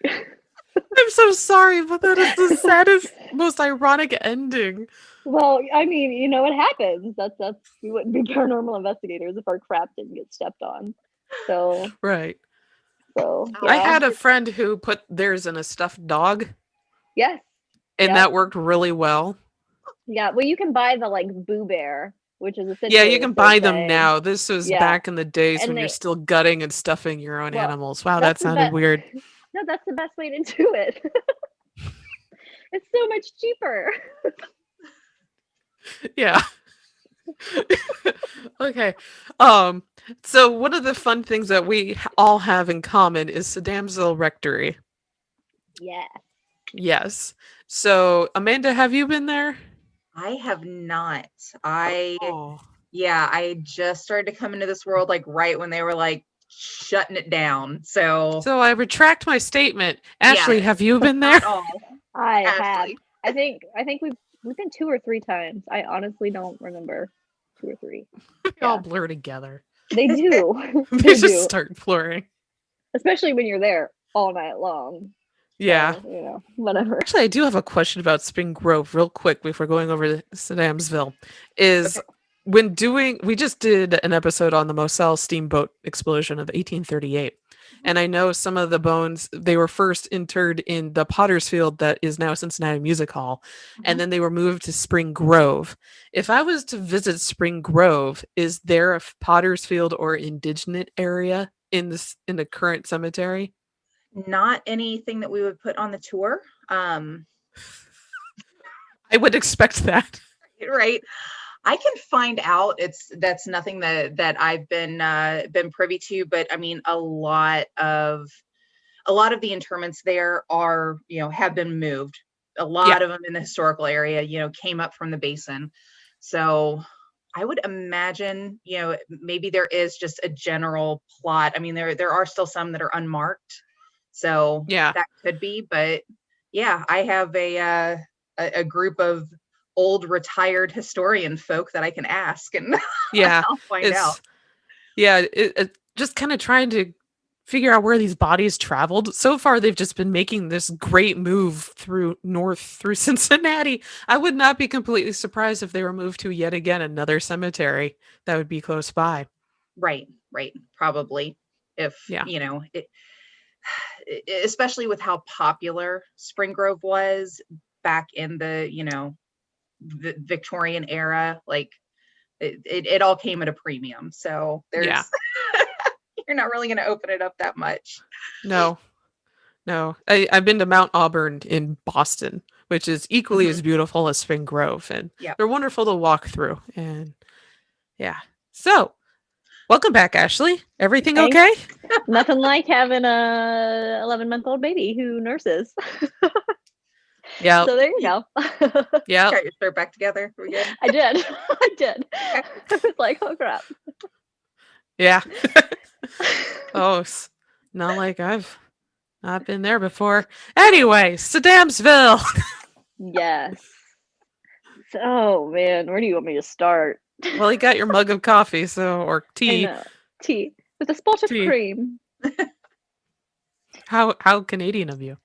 I'm so sorry, but that is the saddest, most ironic ending. Well, I mean, it happens. That's we wouldn't be paranormal investigators if our crap didn't get stepped on. So right. So yeah. I had a friend who put theirs in a stuffed dog. Yes. And that worked really well. Yeah. Well, you can buy the like Boo Bear, which is essentially you can buy them now. This was back in the days and when you're still gutting and stuffing your own animals. Wow, that sounded weird. No, that's the best way to do it. It's so much cheaper. Yeah. Okay. So one of the fun things that we all have in common is Sedamsville Rectory. Yeah. Yes. So Amanda, have you been there? I have not. I just started to come into this world like right when they were like shutting it down. So I retract my statement. Ashlee, have you been there? I have. I think we've been 2 or 3 times. I honestly don't remember 2 or 3. They all blur together. They do. They just start blurring. Especially when you're there all night long. Yeah. So, whatever. Actually, I do have a question about Spring Grove real quick before going over to Sedamsville. We just did an episode on the Moselle steamboat explosion of 1838. And I know some of the bones, they were first interred in the Potter's Field that is now Cincinnati Music Hall. And then they were moved to Spring Grove. If I was to visit Spring Grove, is there a Potter's Field or indigenous area in the current cemetery? Not anything that we would put on the tour. I would expect that. Right. I can find out. That's nothing that I've been privy to, but I mean, a lot of the interments there are, have been moved. A lot of them in the historical area, came up from the basin. So I would imagine, maybe there is just a general plot. I mean, there are still some that are unmarked. So that could be, but I have a group of old retired historian folk that I can ask and I'll find out. Yeah, just kind of trying to figure out where these bodies traveled. So far, they've just been making this great move through Cincinnati. I would not be completely surprised if they were moved to yet again another cemetery that would be close by. Right, right. Probably. If, Yeah. Especially with how popular Spring Grove was back in the, the Victorian era, like it all came at a premium. So Yeah. there's, you're not really going to open it up that much. No. I've been to Mount Auburn in Boston, which is equally as beautiful as Spring Grove, and Yep. they're wonderful to walk through. And yeah. So, welcome back, Ashlee. Everything Thanks. okay? Nothing like having a 11-month-old baby who nurses. Yeah. So there you go. Yeah. Got your shirt back together. We're good. I did. I was like, oh crap. Yeah. Oh, not like I've not been there before. Anyway, Sedamsville. Yes. Oh man, where do you want me to start? Well, you got your mug of coffee, or I tea. know. Tea with a spot of Tea. cream. How Canadian of you.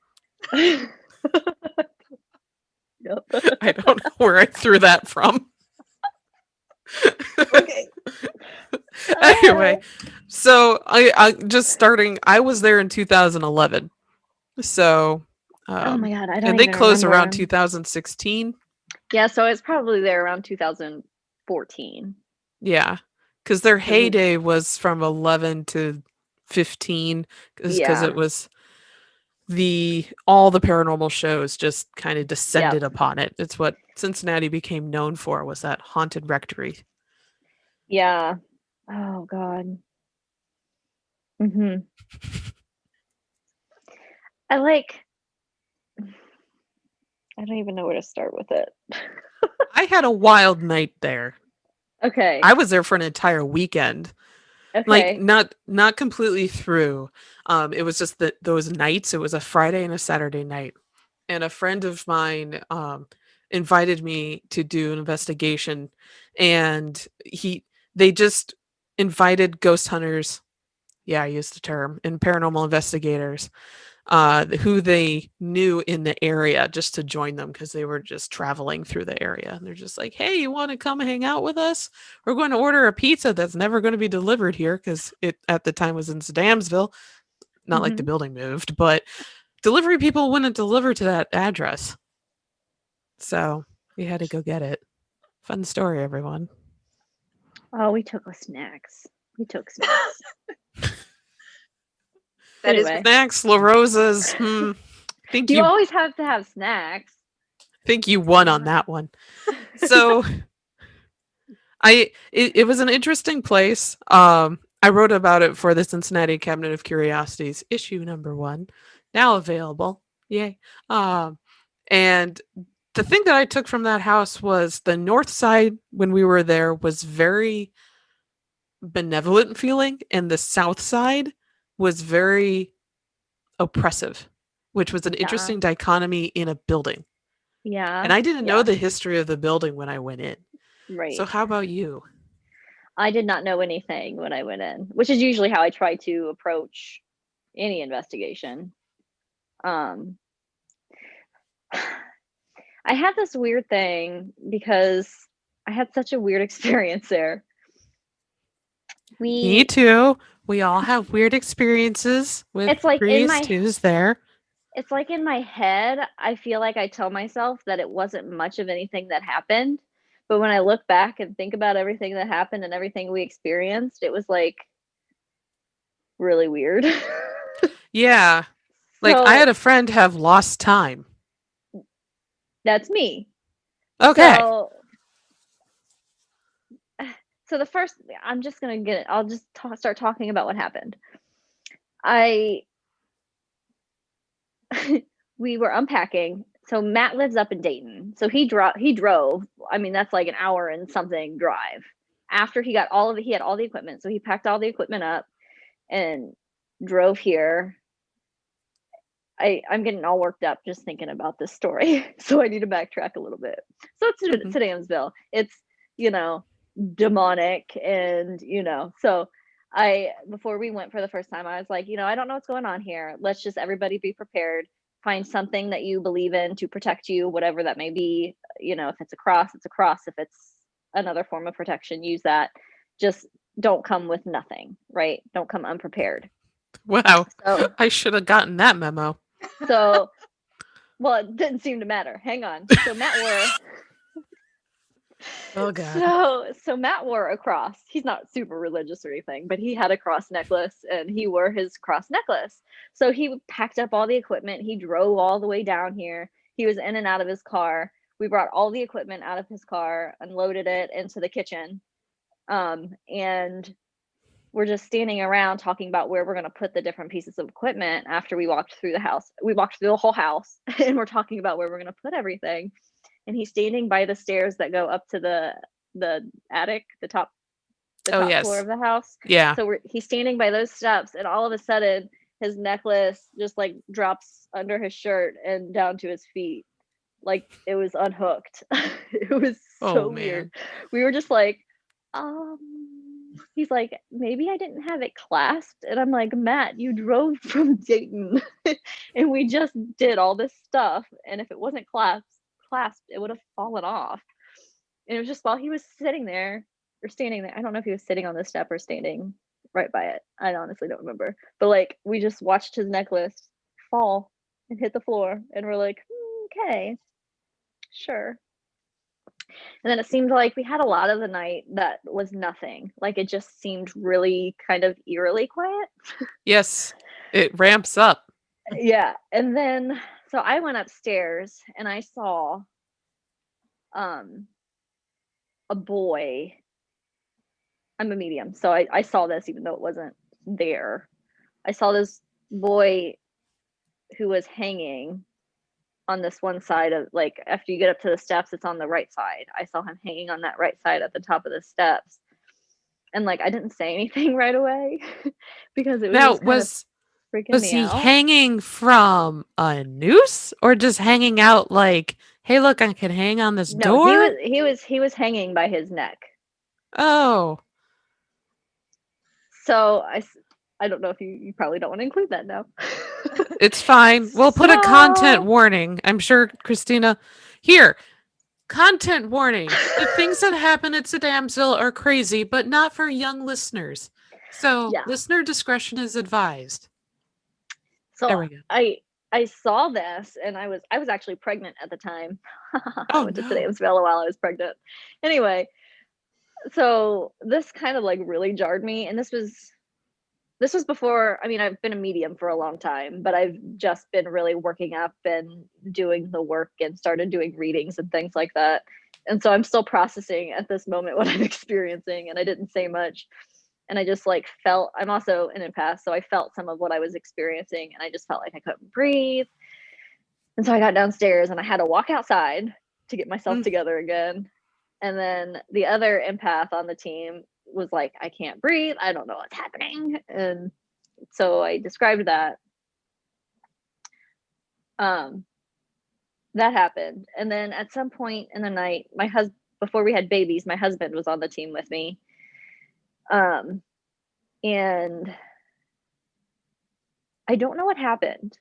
Yep. I don't know where I threw that from. Okay. Anyway, so I just starting. I was there in 2011. So, oh my god, I don't and they even closed remember. around 2016. Yeah, so it's probably there around 2014. Yeah, because their heyday was from 11 to 15, because it was all the paranormal shows just kind of descended upon it. It's what Cincinnati became known for, was that haunted rectory. Yeah. Oh god. I don't even know where to start with it. I had a wild night there. Okay. I was there for an entire weekend. Okay. Like not completely through. It was just those nights. It was a Friday and a Saturday night. And a friend of mine invited me to do an investigation, and they just invited ghost hunters. Yeah, I used the term, and paranormal investigators who they knew in the area, just to join them, because they were just traveling through the area. And they're just like, hey, you want to come hang out with us? We're going to order a pizza that's never going to be delivered here, because it at the time was in Sedamsville. Not like the building moved, but delivery people wouldn't deliver to that address. So we had to go get it. Fun story, everyone. Oh, we took snacks. That is Anyway. Snacks, La Rosa's. Think You always have to have snacks. think you won on that one. So it was an interesting place. I wrote about it for the Cincinnati Cabinet of Curiosities, issue number 1, now available. Yay. And the thing that I took from that house was the north side, when we were there, was very benevolent feeling, and the south side was very oppressive, which was an interesting dichotomy in a building. Yeah. And I didn't know the history of the building when I went in. Right. So how about you? I did not know anything when I went in, which is usually how I try to approach any investigation. I had this weird thing because I had such a weird experience there. Me too. We all have weird experiences with It's like priest who's there. It's like in my head, I feel like I tell myself that it wasn't much of anything that happened. But when I look back and think about everything that happened and everything we experienced, it was like really weird. Yeah. Like I had a friend have lost time. That's me. Okay. So the first, I'm just gonna get it. I'll just start talking about what happened. We were unpacking. So Matt lives up in Dayton. So he drove. I mean, that's like an hour and something drive. After he got all of it, he had all the equipment. So he packed all the equipment up and drove here. I'm getting all worked up just thinking about this story. So I need to backtrack a little bit. So it's Sedamsville. It's, demonic and, so before we went for the first time, I was like, I don't know what's going on here. Let's just everybody be prepared. Find something that you believe in to protect you, whatever that may be. If it's a cross, it's a cross. If it's another form of protection, use that. Just don't come with nothing, right? Don't come unprepared. Wow. So, I should have gotten that memo. so well, it didn't seem to matter. Hang on. So Matt wore Oh, God. so Matt wore a cross. He's not super religious or anything, but he had a cross necklace and he wore his cross necklace. So he packed up all the equipment. He drove all the way down here. He was in and out of his car. We brought all the equipment out of his car, unloaded it into the kitchen. And we're just standing around talking about where we're going to put the different pieces of equipment after we walked through the house. We walked through the whole house and we're talking about where we're going to put everything. And he's standing by the stairs that go up to the attic, the top yes. floor of the house. Yeah. So he's standing by those steps, and all of a sudden his necklace just like drops under his shirt and down to his feet. Like it was unhooked. It was so weird. We were just like, he's like, maybe I didn't have it clasped. And I'm like, Matt, you drove from Dayton and we just did all this stuff. And if it wasn't clasped, it would have fallen off. And it was just while he was sitting there or standing there. I don't know if he was sitting on the step or standing right by it. I honestly don't remember. But like we just watched his necklace fall and hit the floor. And we're like, okay, sure. And then it seemed like we had a lot of the night that was nothing. Like it just seemed really kind of eerily quiet. Yes, it ramps up. Yeah. And then, so I went upstairs and I saw a boy. I'm a medium, so I saw this even though it wasn't there. I saw this boy who was hanging on this one side of, like, after you get up to the steps, it's on the right side. I saw him hanging on that right side at the top of the steps. And like I didn't say anything right away because it was Now, just kind of freaking was me he out. hanging from a noose or just hanging out like, hey, look, I can hang on this door? No, he was hanging by his neck. Oh. So I don't know if you probably don't want to include that now. It's fine. We'll put a content warning. I'm sure, Christina. Here, content warning. The things that happen at Sedamsville are crazy, but not for young listeners. So Yeah. listener discretion is advised. So there we go. I saw this and I was actually pregnant at the time. I went to no. Sedamsville while I was pregnant. Anyway, so this kind of like really jarred me, and this was before, I mean, I've been a medium for a long time, but I've just been really working up and doing the work and started doing readings and things like that. And so I'm still processing at this moment what I'm experiencing, and I didn't say much. And I just like felt, I'm also an empath, so I felt some of what I was experiencing, and I just felt like I couldn't breathe. And so I got downstairs and I had to walk outside to get myself together again. And then the other empath on the team was like, I can't breathe. I don't know what's happening. And so I described that. That happened. And then at some point in the night, before we had babies, my husband was on the team with me. And I don't know what happened.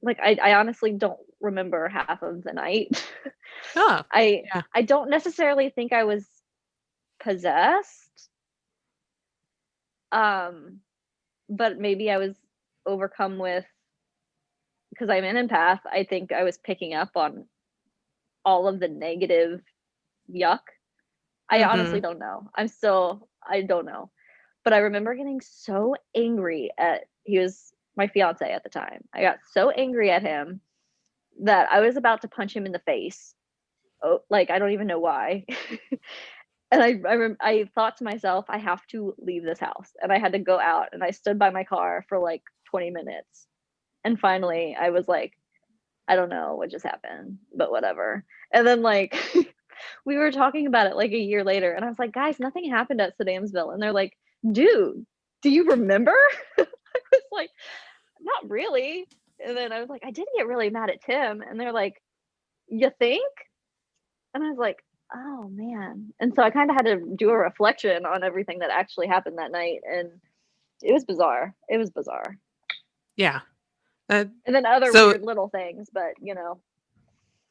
Like, I honestly don't remember half of the night. Oh, I don't necessarily think I was possessed. But maybe I was overcome with, because I'm an empath, I think I was picking up on all of the negative yuck. I honestly don't know. I don't know. But I remember getting so angry he was my fiance at the time. I got so angry at him that I was about to punch him in the face. Oh, like, I don't even know why. And I thought to myself, I have to leave this house. And I had to go out, and I stood by my car for like 20 minutes. And finally I was like, I don't know what just happened, but whatever. And then like we were talking about it like a year later, and I was like, guys, nothing happened at Sedamsville. And they're like, dude, do you remember? I was like, not really. And then I was like, I did get really mad at Tim. And they're like, you think? And I was like, oh man. And so I kind of had to do a reflection on everything that actually happened that night. And it was bizarre. It was bizarre. Yeah. Uh, And then other so weird little things, but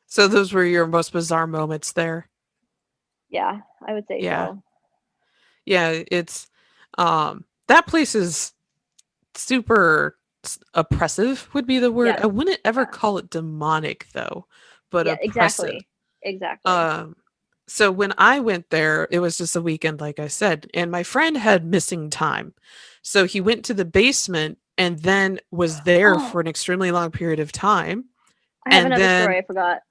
so those were your most bizarre moments there. yeah, I would say Yeah. so. Yeah, it's that place is super oppressive would be the word. Yes. I wouldn't ever Yeah. call it demonic though, but Yeah, oppressive. exactly. Exactly. Um, so when I went there, it was just a weekend, like I said, and my friend had missing time. So he went to the basement and then was there Oh, for an extremely long period of time. I have And another then, story I forgot.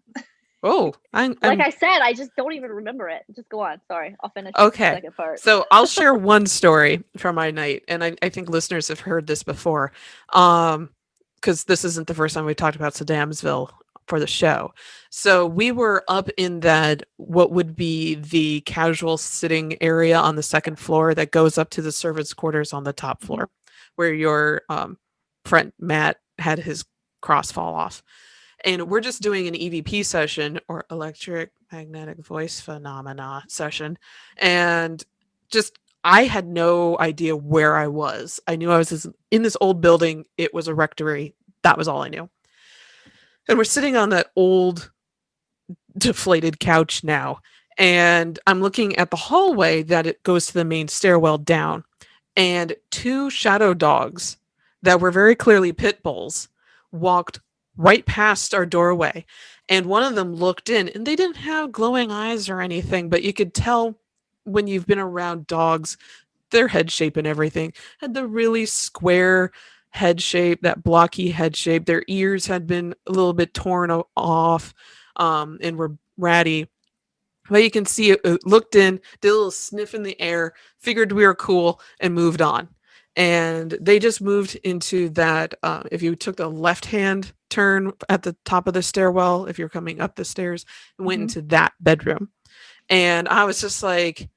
oh, Like I'm I said, I just don't even remember it. Just go on. Sorry. I'll finish the okay. second part. So I'll share one story from my night, and I think listeners have heard this before. Because this isn't the first time we talked about Sedamsville for the show. So we were up in that what would be the casual sitting area on the second floor that goes up to the servants' quarters on the top Mhm. floor, where your friend Matt had his cross fall off. And we're just doing an EVP session or electric magnetic voice phenomena session. And just, I had no idea where I was. I knew I was in this old building. It was a rectory. That was all I knew. And we're sitting on that old deflated couch now. And I'm looking at the hallway that it goes to the main stairwell down. And two shadow dogs that were very clearly pit bulls walked right past our doorway. And one of them looked in, and they didn't have glowing eyes or anything, but you could tell when you've been around dogs, their head shape and everything had the really square head shape, that blocky head shape. Their ears had been a little bit torn off and were ratty. But you can see it looked in, did a little sniff in the air, figured we were cool, and moved on. And they just moved into that. If you took the left hand turn at the top of the stairwell, if you're coming up the stairs, and went Mhm. into that bedroom. And I was just like,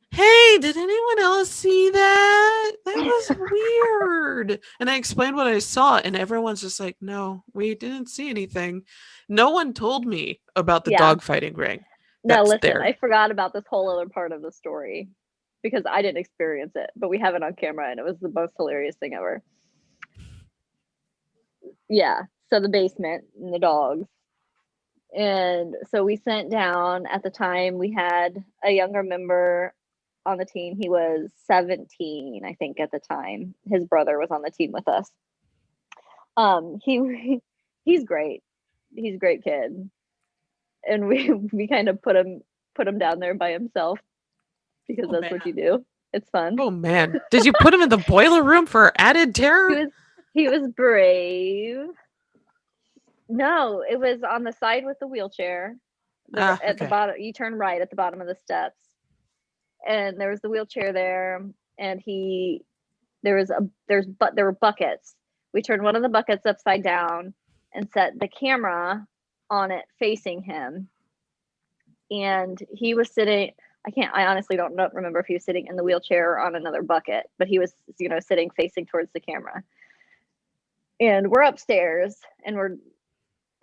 hey, did anyone else see that? That was weird. And I explained what I saw, and everyone's just like, no, we didn't see anything. No one told me about the Yeah. dog fighting ring Now that's listen, there. I forgot about this whole other part of the story because I didn't experience it, but we have it on camera and it was the most hilarious thing ever. Yeah. So the basement and the dogs. And so we sent down at the time we had a younger member on the team. He was 17, I think, at the time. His brother was on the team with us. He he's great. He's a great kid. And we kind of put him down there by himself because Oh that's what you man. do. It's fun. Oh man. Did you put him in the boiler room for added He terror? was he was brave. No, it was on the side with the wheelchair. Ah, At the okay. bottom, you turn right at the bottom of the steps, and there was the wheelchair there, and there were buckets. We turned one of the buckets upside down and set the camera on it facing him, and he was sitting. I honestly don't remember if he was sitting in the wheelchair or on another bucket, but he was, sitting facing towards the camera. And we're upstairs, and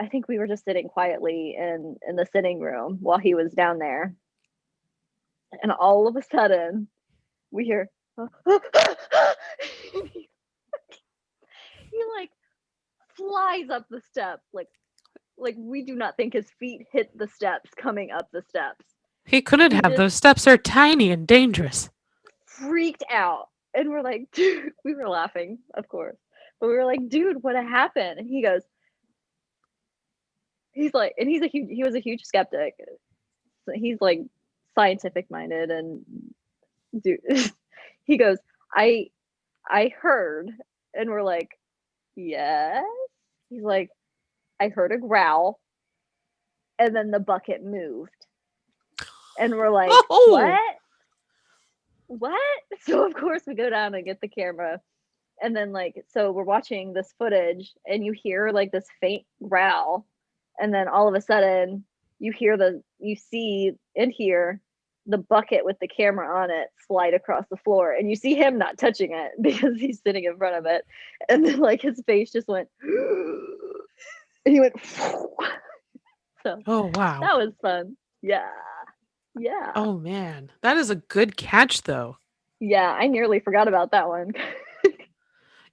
I think we were just sitting quietly in the sitting room while he was down there. And all of a sudden, we hear, he like flies up the steps. Like we do not think his feet hit the steps coming up the steps. He couldn't He have. just Those steps are tiny and dangerous. freaked out. And we're like, dude, we were laughing, of course. But we were like, dude, what happened? And he was a huge skeptic. So he's like scientific minded and dude, he goes, I heard, and we're like, yes. He's like, I heard a growl, and then the bucket moved, and we're like, Oh, what? What? So of course we go down and get the camera, and then so we're watching this footage, and you hear like this faint growl, and then all of a sudden you see and hear the bucket with the camera on it slide across the floor, and you see him not touching it because he's sitting in front of it, and then his face just went and he went so oh wow. that was fun. Yeah. Yeah. Oh man, that is a good catch though. Yeah, I nearly forgot about that one.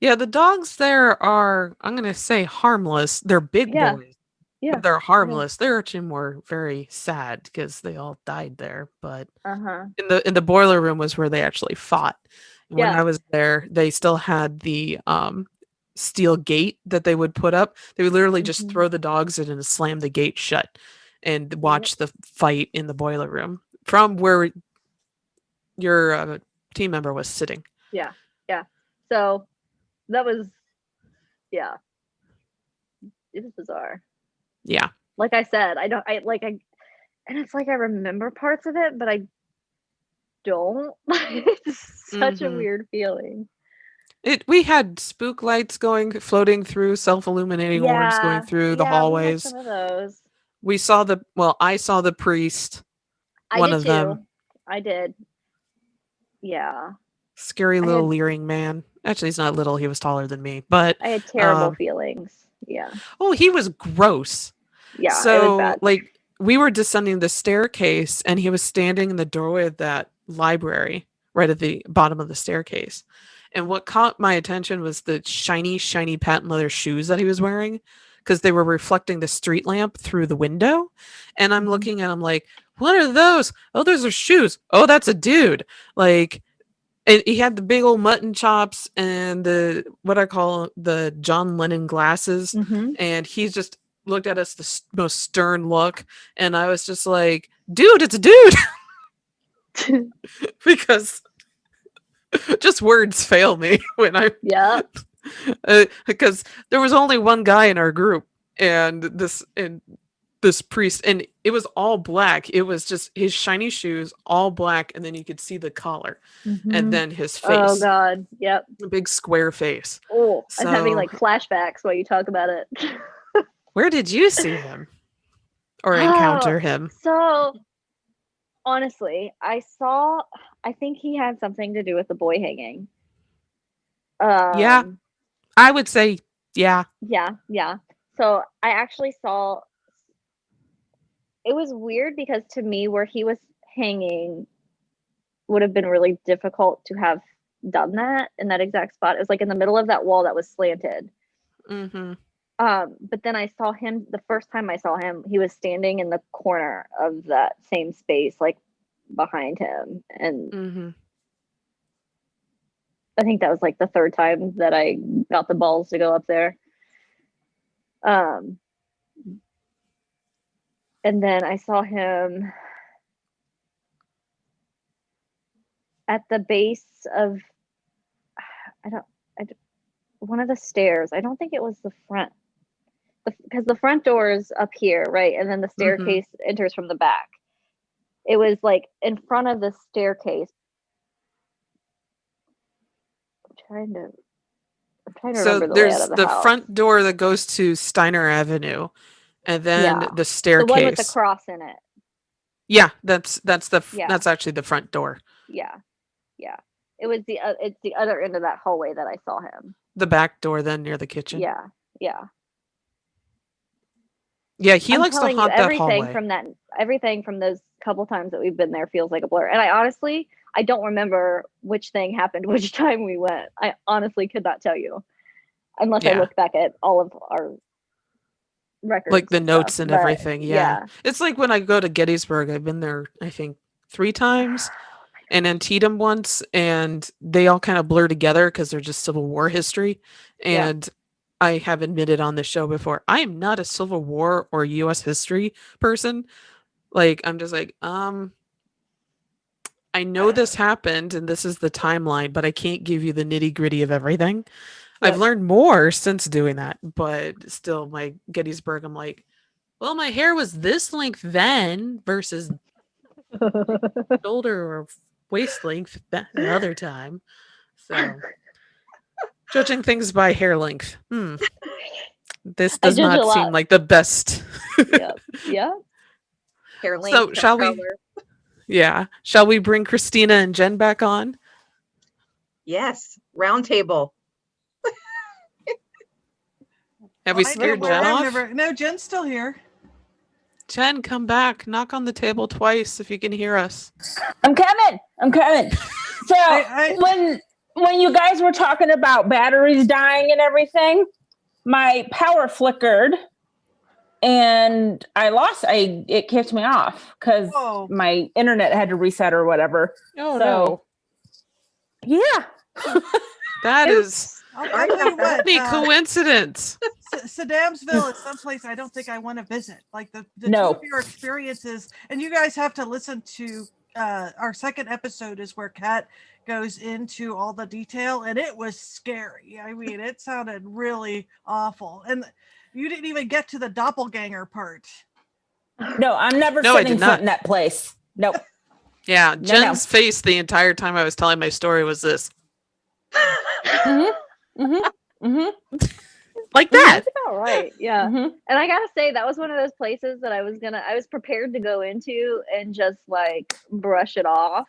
Yeah, the dogs there are, I'm gonna say, harmless. They're big Yeah, boys, yeah, but they're yeah. harmless. They're actually more very sad because they all died there. But Uh-huh. in the boiler room was where they actually fought. And when Yeah. I was there, they still had the steel gate that they would put up. They would literally just Mhm. throw the dogs in and slam the gate shut and Yep. watch the fight in the boiler room from where your team member was sitting. Yeah. Yeah. So that was, yeah, it was bizarre. Yeah. Like I said, and it's like I remember parts of it, but I don't. It's such a hmm weird feeling. We had spook lights floating through, self-illuminating orbs going Yeah. through the Yeah, we had hallways. some of those. I saw the priest, I one did of them, too. I did. Yeah. scary I little had leering man. Actually, he's not little, he was taller than me, but I had terrible um feelings. Yeah. oh, he was gross. Yeah, it was So, bad. like, we were descending the staircase and he was standing in the doorway of that library right at the bottom of the staircase. And what caught my attention was the shiny, shiny patent leather shoes that he was wearing because they were reflecting the street lamp through the window. And I'm Mhm. looking at him like, what are those? Oh, those are shoes. Oh, that's a dude. Like, and he had the big old mutton chops and the what I call the John Lennon glasses, Mhm. and he just looked at us most stern look, and I was just like, "Dude, it's a dude," because just words fail me when I Yeah. because there was only one guy in our group, and this priest, and it was all black. It was just his shiny shoes, all black, and then you could see the collar, and Mhm. then his Oh face. god. Yep. A big square face. Oh, I'm having So, like flashbacks while you talk about it. where did you see him or Oh, encounter him? so honestly, I think he had something to do with the boy hanging. Yeah, Um, I would say, yeah. yeah, yeah. So I actually saw it was weird because to me where he was hanging would have been really difficult to have done that in that exact spot. It was like in the middle of that wall that was slanted. Mm-hmm. But then I saw him the first time I saw him, he was standing in the corner of that same space, like behind him. And Mm-hmm. I think that was like the third time that I got the balls to go up there. Um, and then I saw him at the base of I don't I d- one of the stairs. I don't think it was the front because the front door is up here, right? And then the Mm-hmm. staircase enters from the back. It was like in front of the staircase. I'm trying to I'm trying to So remember the layout there's of the the house. front door that goes to Steiner Avenue, and then Yeah. the The one with the staircase. cross in it. Yeah, Yeah. that's actually the front door. Yeah. Yeah. It's the other end of that hallway that I saw him. The back door then near the kitchen. Yeah. Yeah. Yeah, he I'm likes to telling you, haunt that hallway. everything from those couple times that we've been there feels like a blur. And I honestly, I don't remember which thing happened which time we went. I honestly could not tell you unless I Yeah. look back at all of our Like records the and stuff. notes and But everything. Yeah. yeah. It's like when I go to Gettysburg, I've been there, I think, 3 times, and Antietam once, and they all kind of blur together because they're just Civil War history. Yeah. And I have admitted on the show before, I am not a Civil War or US history person. Like, I'm just like, I know this happened and this is the timeline, but I can't give you the nitty-gritty of everything. I've Yep. learned more since doing that, but still, my Gettysburg, I'm like, well, my hair was this length then versus shoulder or waist length the other time. So, judging things by hair length. This I does judge a not seem lot. like the best. Yep. Yeah. Hair So, length, hair shall we? color. Yeah. Shall we bring Christina and Jen back on? Yes, round table. Have we I know scared where Jen I'm off? never. No, Jen's still here. Jen, come back. Knock on the table twice if you can hear us. I'm coming. I'm coming. So when you guys were talking about batteries dying and everything, my power flickered and it kicked me off because my internet had to reset or whatever. Oh, so, no. Yeah. That is I'll tell you what. a coincidence. Sedamsville is someplace I don't think I want to visit. Like the No. two of your experiences, and you guys have to listen to our second episode is where Kat goes into all the detail, and it was scary. I mean, it sounded really awful, and you didn't even get to the doppelganger part. No, I'm never No, I sitting did not. foot in that place. Nope. Yeah, Jen's face the entire time I was telling my story was this. Like that. That's about right. Yeah. Mm-hmm. And I gotta say, that was one of those places that I was prepared to go into and just like brush it off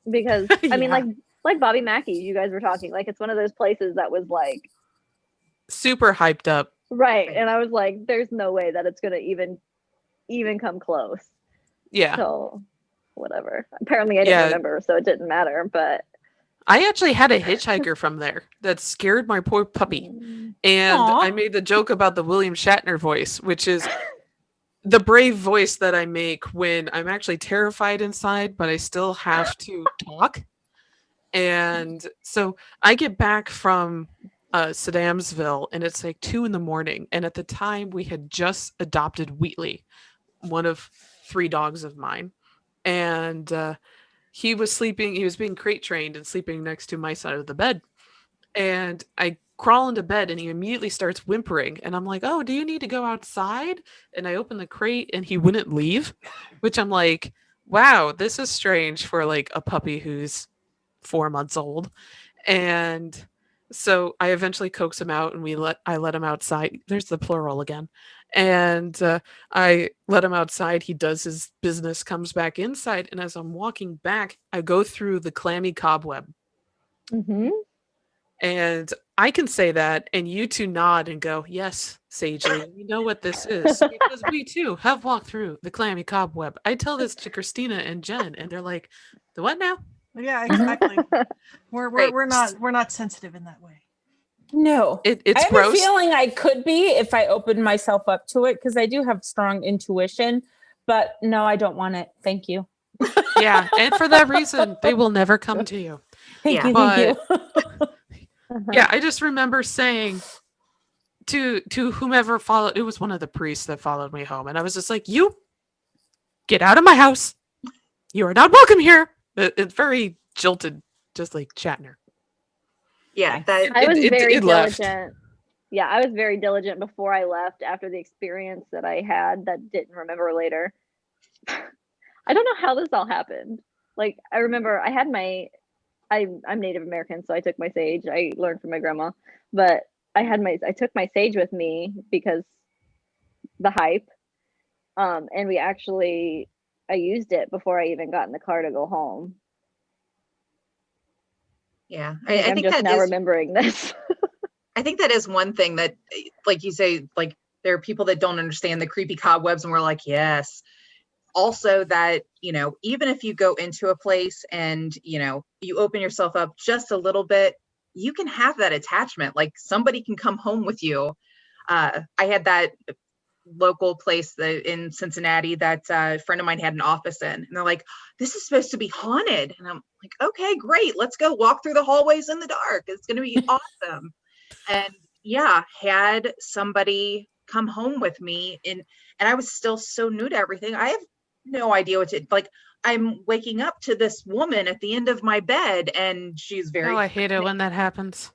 because I mean, like Bobby Mackey, you guys were talking, like it's one of those places that was like super hyped up. Right. And I was like, there's no way that it's gonna even come close. Yeah. So whatever. Apparently I didn't remember, so it didn't matter. But I actually had a hitchhiker from there that scared my poor puppy. And I made the joke about the William Shatner voice, which is the brave voice that I make when I'm actually terrified inside, but I still have to talk. And so I get back from Sedamsville and it's like 2 a.m. And at the time we had just adopted Wheatley, one of 3 dogs of mine. And he was being crate trained and sleeping next to my side of the bed. And I crawl into bed and he immediately starts whimpering. And I'm like, oh, do you need to go outside? And I open the crate and he wouldn't leave, which I'm like, wow, this is strange for like a puppy who's 4 months old. And so I eventually coax him out and I let him outside. There's the plural again. And I let him outside. He does his business, comes back inside. And as I'm walking back, I go through the clammy cobweb. Mm-hmm. And I can say that, and you two nod and go, yes, Sagely, we know what this is. Because we too have walked through the clammy cobweb. I tell this to Christina and Jen, and they're like, the what now? Yeah, exactly. We're not sensitive in that way. No, it's I have gross. a feeling I could be if I opened myself up to it because I do have strong intuition. But no, I don't want it. Thank you. Yeah, and for that reason, they will never come to you. Thank you. Yeah, I just remember saying to whomever followed, it was one of the priests that followed me home, and I was just like, you get out of my house. You are not welcome here. It's very jilted, just like Shatner. Yeah, I was very left. diligent. Yeah, I was very diligent before I left after the experience that I had that didn't remember later. I don't know how this all happened. Like, I remember I had I'm Native American, so I took my sage. I learned from my grandma, but I took my sage with me because the hype. And I used it before I even got in the car to go home. Yeah, I think just now remembering this. I think that is one thing that, like you say, like there are people that don't understand the creepy cobwebs, and we're like, yes. Also that, even if you go into a place and, you open yourself up just a little bit, you can have that attachment. Like somebody can come home with you. I had that local place in Cincinnati that a friend of mine had an office in, and they're like, this is supposed to be haunted. And I'm like, okay, great. Let's go walk through the hallways in the dark. It's going to be awesome. And yeah, had somebody come home with me and I was still so new to everything. I have no idea what to, like, I'm waking up to this woman at the end of my bed and she's very, I hate it when that happens.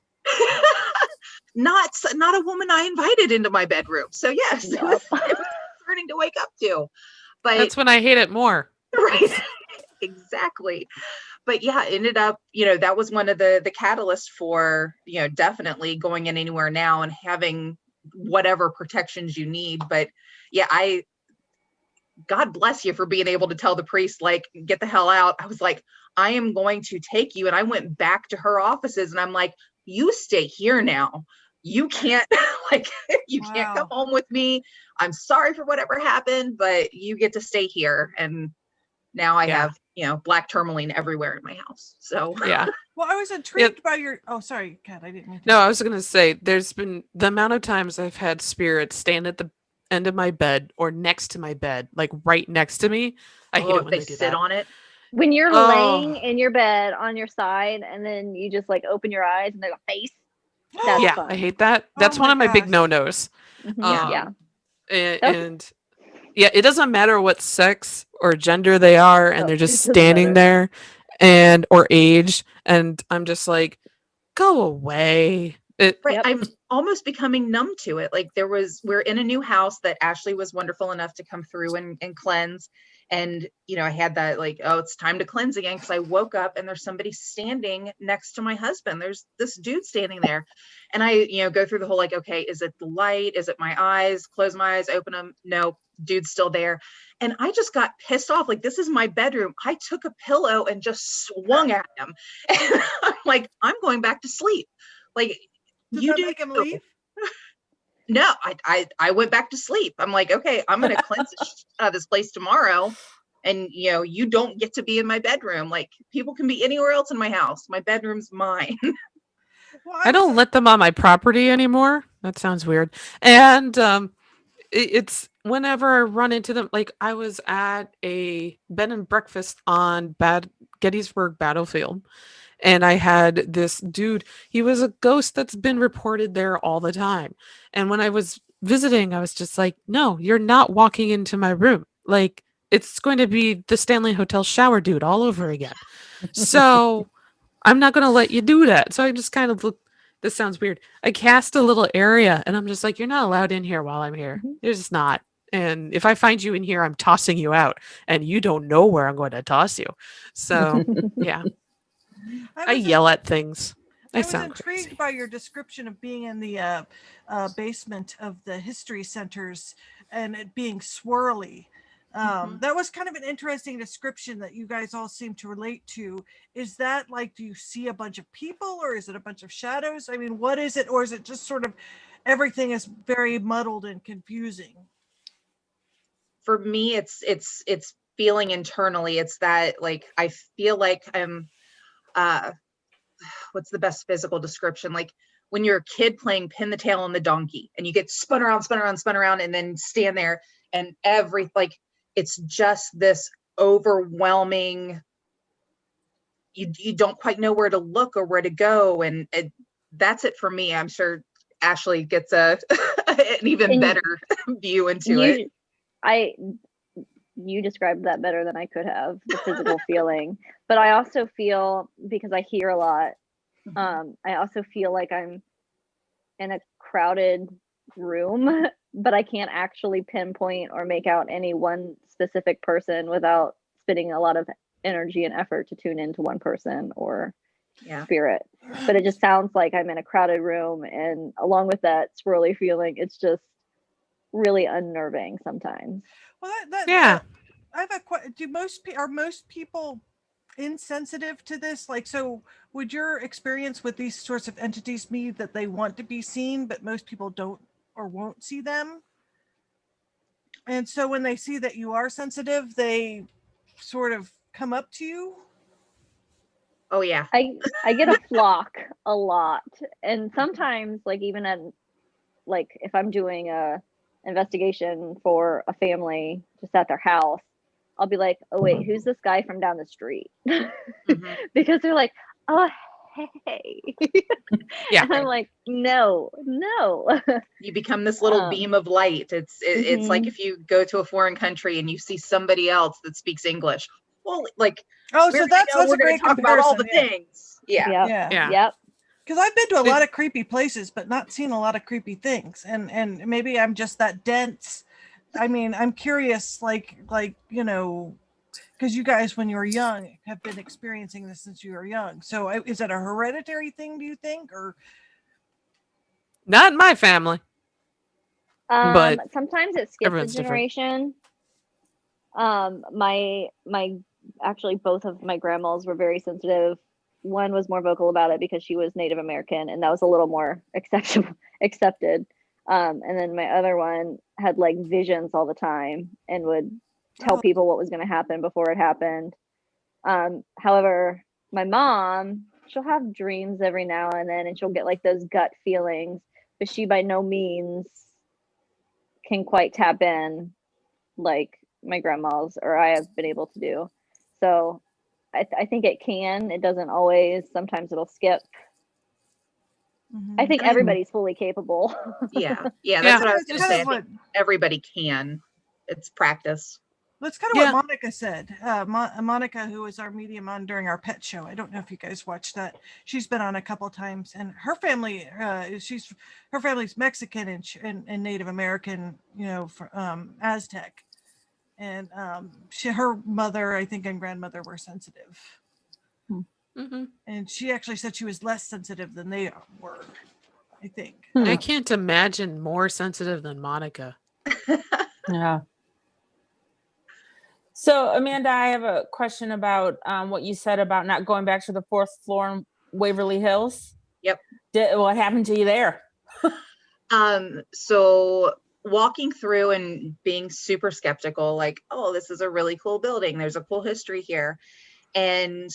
not a woman I invited into my bedroom. So yes, it was concerning to wake up to, but that's when I hate it more. Right. Exactly. But yeah, ended up, that was one of the catalysts for, definitely going in anywhere now and having whatever protections you need. But yeah, God bless you for being able to tell the priest, like, get the hell out. I was like, I am going to take you. And I went back to her offices and I'm like, you stay here now. You can't can't come home with me. I'm sorry for whatever happened, but you get to stay here. And now I have black tourmaline everywhere in my house. So Yeah. Well, I was intrigued by your. Oh, sorry, Kat. I didn't mean to. No, I was going to say there's been the amount of times I've had spirits stand at the end of my bed or next to my bed, like right next to me. I hate it if when they they do sit that. on it. When you're Oh. laying in your bed on your side and then you just like open your eyes and there's a face. That's Yeah, fun. I hate that. That's Oh one my of my big gosh. no-nos. Yeah. And yeah, it doesn't matter what sex or gender they are, and No, they're it just doesn't standing matter. there, or age, and I'm just like, go away. Right. Yep. I'm almost becoming numb to it. Like we're in a new house that Ashlee was wonderful enough to come through and cleanse. And, I had that like, oh, it's time to cleanse again. Cause I woke up and there's somebody standing next to my husband. There's this dude standing there. And I, go through the whole, like, okay, is it the light? Is it my eyes? Close my eyes, open them. No, dude's still there. And I just got pissed off. Like, this is my bedroom. I took a pillow and just swung at him. And I'm like, I'm going back to sleep. Like, Did you that do make him you. leave? No, I went back to sleep. I'm like, okay, I'm gonna cleanse this place tomorrow, and you don't get to be in my bedroom. Like, people can be anywhere else in my house. My bedroom's mine. Well, I don't let them on my property anymore. That sounds weird. And it's whenever I run into them, like I was at a bed and breakfast on Gettysburg Battlefield, and I had this dude. He was a ghost that's been reported there all the time. And when I was visiting, I was just like, no, you're not walking into my room. Like, it's going to be the Stanley Hotel shower dude all over again. So I'm not going to let you do that. So I just kind of look. This sounds weird. I cast a little area, and I'm just like, you're not allowed in here while I'm here. You're just not. And if I find you in here, I'm tossing you out, and you don't know where I'm going to toss you. So yeah, I yell at things. I I was sound intrigued crazy. by your description of being in the basement of the history centers and it being swirly. That was kind of an interesting description that you guys all seem to relate to. Is that like, do you see a bunch of people or is it a bunch of shadows? I mean, what is it? Or is it just sort of everything is very muddled and confusing? For me, it's feeling internally. It's that, like, I feel like I'm what's the best physical description? Like when you're a kid playing pin the tail on the donkey and you get spun around, and then stand there and it's just this overwhelming, you don't quite know where to look or where to go. And that's it for me. I'm sure Ashlee gets an even better view into it. You described that better than I could have, the physical feeling. But I also feel, because I hear a lot, I also feel like I'm in a crowded room, but I can't actually pinpoint or make out any one specific person without spending a lot of energy and effort to tune into one person or spirit. But it just sounds like I'm in a crowded room, and along with that swirly feeling, it's just really unnerving sometimes. Well, Yeah. I have a question. Are most people insensitive to this? Like, so would your experience with these sorts of entities mean that they want to be seen, but most people don't or won't see them? And so when they see that you are sensitive, they sort of come up to you? Oh yeah. I get a flock a lot, and sometimes, like, even at, like, if I'm doing a investigation for a family just at their house, I'll be like, oh wait, who's this guy from down the street? Because they're like, oh hey. Yeah. And I'm like, no. You become this little beam of light. It's like if you go to a foreign country and you see somebody else that speaks English. Well, like, so that's we're a going great to talk about all the comparison, things. Yeah. Yep. Because I've been to a lot of creepy places, but not seen a lot of creepy things. And maybe I'm just that dense. I mean, I'm curious, like because you guys, when you were young, have been experiencing this since you were young. So is it a hereditary thing, do you think? Or Not in my family. But sometimes it skips a everyone's different. generation. My actually, both of my grandmas were very sensitive. One was more vocal about it because she was Native American, and that was a little more accepted. And then my other one had like visions all the time and would tell people what was going to happen before it happened. However, my mom, she'll have dreams every now and then, and she'll get like those gut feelings, but she by no means can quite tap in like my grandma's or I have been able to do. So I think it can. It doesn't always. Sometimes it'll skip. I think everybody's fully capable. Yeah, that's Yeah. what I was It's going to kind say. of I think everybody can. It's practice. That's kind of Yeah. what Monica said. Monica, who was our medium on during our pet show. I don't know if you guys watched that. She's been on a couple times, and her family, her family's Mexican and Native American, Aztec, and her mother, I think, and grandmother were sensitive, Mm-hmm. and she actually said she was less sensitive than they were. I think. I can't imagine more sensitive than Monica. Yeah. So, Amanda, I have a question about what you said about not going back to the 4th floor in Waverly Hills. Yep. What happened to you there? So walking through and being super skeptical, like, oh, this is a really cool building. There's a cool history here. And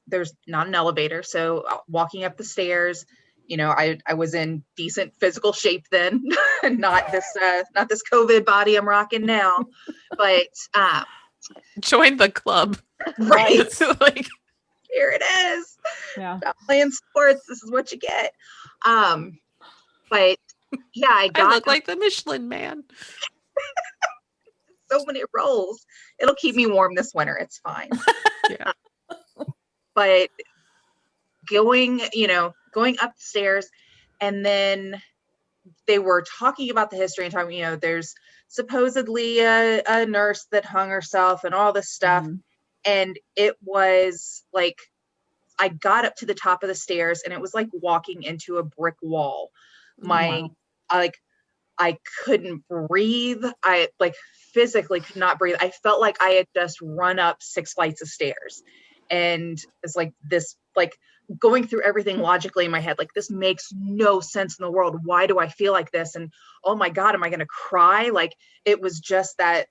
there's not an elevator. So walking up the stairs, I was in decent physical shape then, not this COVID body I'm rocking now, but Join the club. right. It's like, Here it is. Yeah. Stop playing sports. This is what you get. But yeah, I look like the Michelin Man. so many rolls. It'll keep me warm this winter. It's fine. Yeah. But going upstairs, and then they were talking about the history and talking, there's supposedly a nurse that hung herself and all this stuff. Mm-hmm. And it was like, I got up to the top of the stairs and it was like walking into a brick wall. I couldn't breathe. I physically could not breathe. I felt like I had just run up 6 flights of stairs. And it's like this, going through everything logically in my head, this makes no sense in the world. Why do I feel like this? And oh my God, am I going to cry? It was just that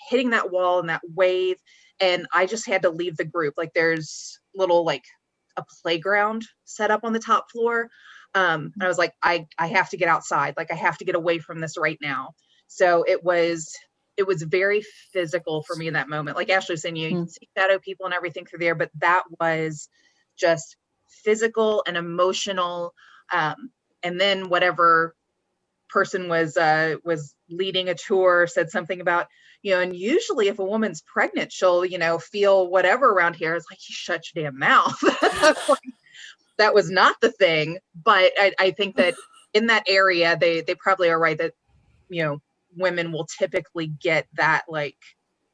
hitting that wall and that wave. And I just had to leave the group. There's little, a playground set up on the top floor. And I was like, I have to get outside. I have to get away from this right now. So it was very physical for me in that moment. Like Ashlee was saying, you can see shadow people and everything through there, but that was just physical and emotional. And then whatever person was leading a tour said something about, and usually if a woman's pregnant, she'll, feel whatever around here. It's like, you shut your damn mouth. That was not the thing. But I think that in that area, they probably are right that, women will typically get that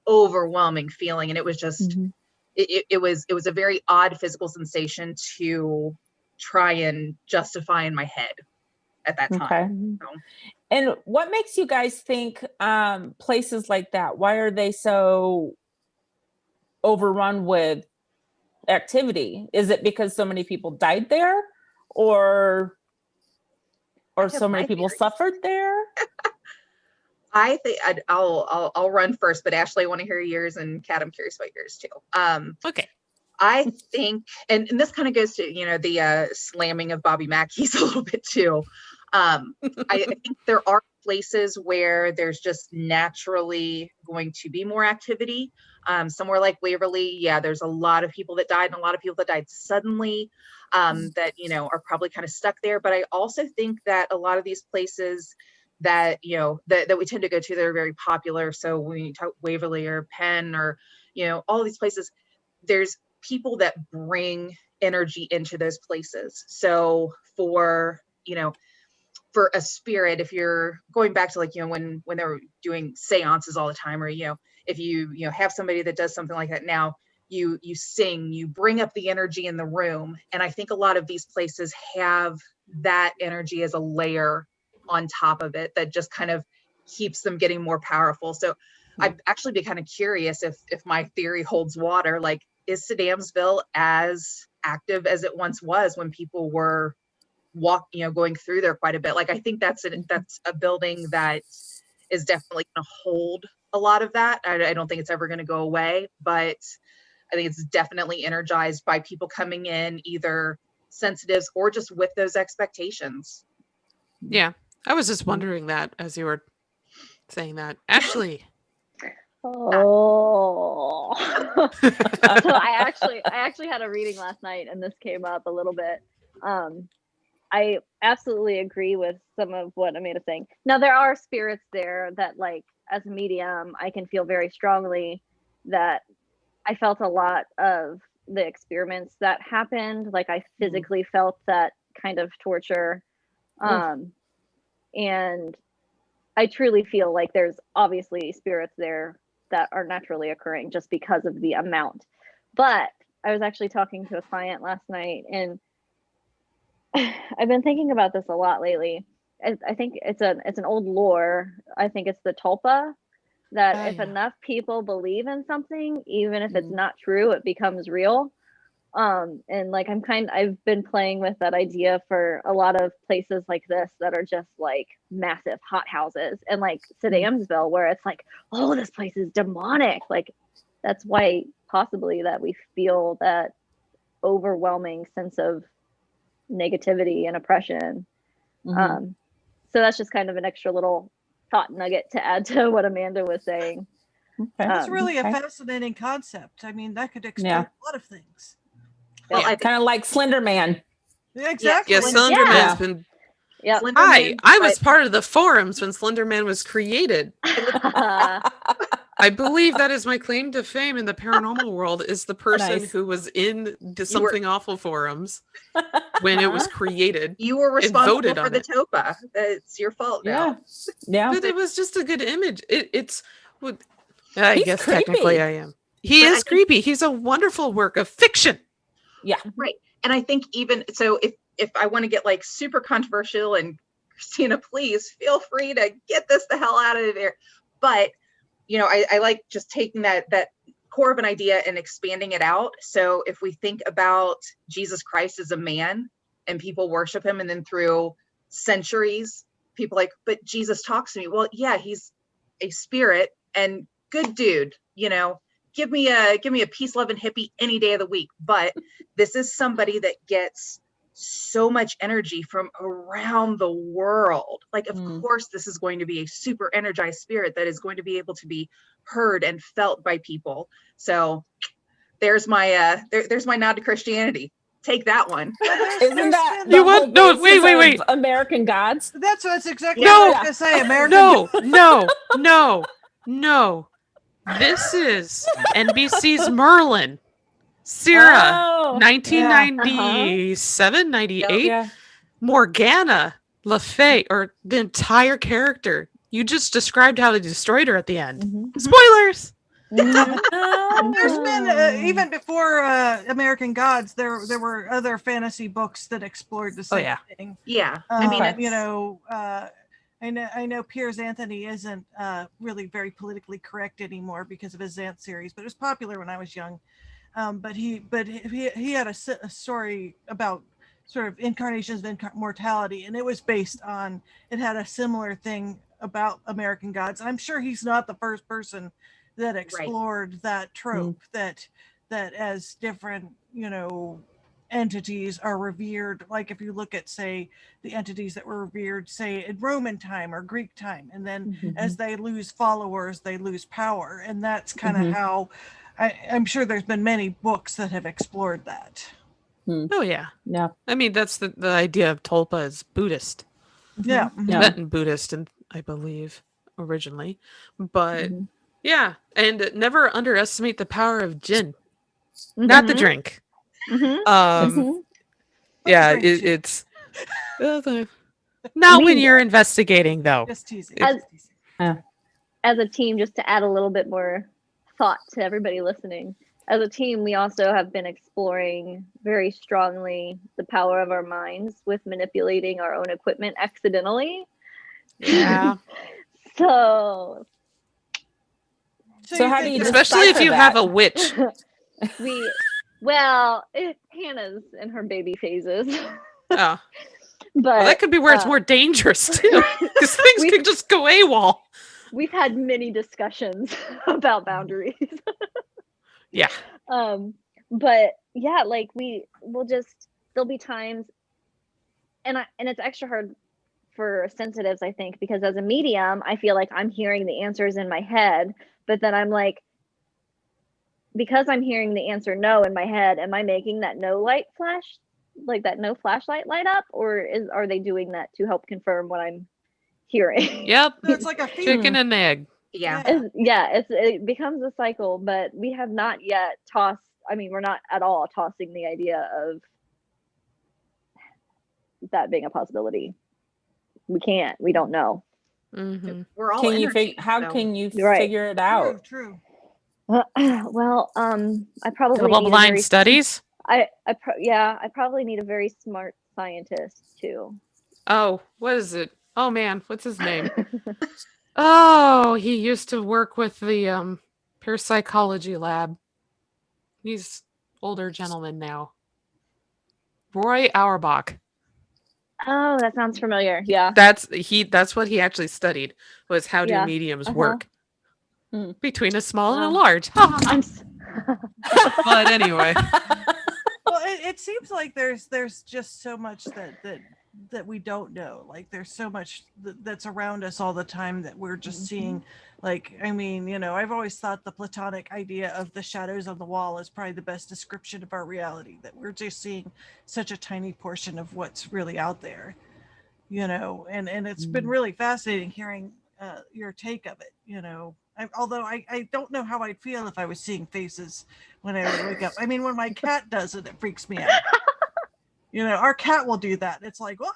overwhelming feeling. And it was just, it was a very odd physical sensation to try and justify in my head at that time. Okay. So. And what makes you guys think places like that, why are they so overrun with activity? Is it because so many people died there, or so many people suffered there? I think I'll run first, but Ashlee, I want to hear yours, and Kat, I'm curious about yours too. Okay. I think, and this kind of goes to, the slamming of Bobby Mackey's a little bit too. I think there are places where there's just naturally going to be more activity. Somewhere like Waverly, yeah, there's a lot of people that died and a lot of people that died suddenly that, are probably kind of stuck there. But I also think that a lot of these places that, that we tend to go to, that are very popular. So when you talk Waverly or Penn or, all these places, there's people that bring energy into those places. So for a spirit, if you're going back to when they were doing seances all the time, or, if you have somebody that does something like that now, you sing, you bring up the energy in the room. And I think a lot of these places have that energy as a layer on top of it that just kind of keeps them getting more powerful. So I'd actually be kind of curious if my theory holds water. Is Sedamsville as active as it once was when people were going through there quite a bit? I think that's a building that is definitely going to hold a lot of that. I don't think it's ever going to go away, but I think it's definitely energized by people coming in either sensitives or just with those expectations. Yeah. I was just wondering that as you were saying that. Ashlee. Oh. So I actually had a reading last night and this came up a little bit. I absolutely agree with some of what Amanda's saying. Now there are spirits there that, like, as a medium, I can feel very strongly that I felt a lot of the experiments that happened. Like, I physically felt that kind of torture. And I truly feel like there's obviously spirits there that are naturally occurring just because of the amount. But I was actually talking to a client last night, and I've been thinking about this a lot lately. I think it's an old lore. I think it's the tulpa, that if enough people believe in something, even if it's not true, it becomes real. And like I've been playing with that idea for a lot of places like this that are just like massive hot houses, and like Sedamsville, where it's like, oh, this place is demonic. Like, that's why possibly that we feel that overwhelming sense of negativity and oppression. So that's just kind of an extra little thought nugget to add to what Amanda was saying. That's really a fascinating concept. I mean, that could explain a lot of things. Well, kind of like Slender Man. Yeah, exactly. Yeah, Slender Man's been. Yep. Hi, I was part of the forums when Slender Man was created. I believe that is my claim to fame in the paranormal world, is the person who was in the Something Awful forums when it was created. You were responsible for the it. Topa. It's your fault now. Yeah. But it was just a good image. I He's guess creepy. technically I am. He is creepy. He's a wonderful work of fiction. Yeah. Right. And I think even so, if I want to get like super controversial, and Christina, please feel free to get this the hell out of there. But, you know, I like just taking that core of an idea and expanding it out. So if we think about Jesus Christ as a man and people worship him, and then through centuries, people like, but Jesus talks to me. Well, yeah, he's a spirit and good dude, you know. Give me a peace loving hippie any day of the week. But this is somebody that gets so much energy from around the world. Like, of course, this is going to be a super energized spirit that is going to be able to be heard and felt by people. So there's my there's my nod to Christianity. Take that one. Isn't that You what? No, wait. American Gods? That's exactly what I was going to say. American. No. This is NBC's Merlin. Syrah, 1997, 98. Yeah. Morgana Le Fay, or the entire character. You just described how they destroyed her at the end. Spoilers! There's been even before American Gods, there were other fantasy books that explored the same thing. Yeah, I mean, you know, I know Piers Anthony isn't really very politically correct anymore because of his Xanth series, but it was popular when I was young. But he had a story about sort of incarnations of mortality, and it was based on, it had a similar thing about American Gods. I'm sure he's not the first person that explored that trope, that as different, you know, entities are revered. Like if you look at, say, the entities that were revered, say, in Roman time or Greek time, and then as they lose followers, they lose power. And that's kind of how I'm sure there's been many books that have explored that. Oh yeah. I mean, that's the idea of Tulpa is Buddhist. Tibetan Buddhist, and I believe originally, but yeah, and never underestimate the power of gin. Not the drink. Yeah, it's not when you're investigating, though. Just teasing. As a team, just to add a little bit more thought to everybody listening, as a team, we also have been exploring very strongly the power of our minds with manipulating our own equipment accidentally. Yeah. So how do you, especially if you have a witch? Hannah's in her baby phases. Oh. But that could be where it's more dangerous too, because things could just go AWOL. we've had many discussions about boundaries. Yeah. But yeah, like there'll be times, and it's extra hard for sensitives, I think, because as a medium, I feel like I'm hearing the answers in my head, but then I'm like, because I'm hearing the answer no in my head, am I making that no light flash, like that no flashlight light up, or are they doing that to help confirm what I'm hearing? Yep. So it's like a Chicken and egg. Yeah. It becomes a cycle, but we have not yet tossed. I mean, we're not at all tossing the idea of that being a possibility. We don't know. Mm-hmm. We're all Can you energy, how so- can you Right. figure it out? True. Well, I probably Double need a blind very, studies. I probably need a very smart scientist too. Oh, what is it? Oh man, what's his name? Oh, he used to work with the parapsychology lab. He's older gentleman now. Roy Auerbach. Oh, that sounds familiar. Yeah. That's what he actually studied, was how do Yeah. mediums Uh-huh. work Hmm. between a small and a Wow. large. I'm s- But anyway. Well, it seems like there's just so much that we don't know. Like there's so much that's around us all the time that we're just seeing. Like, I mean, I've always thought the Platonic idea of the shadows on the wall is probably the best description of our reality, that we're just seeing such a tiny portion of what's really out there, and it's been really fascinating hearing your take of it, although I don't know how I'd feel if I was seeing faces when I would wake up. I mean, when my cat does it, it freaks me out. Our cat will do that. It's like, "Wah!"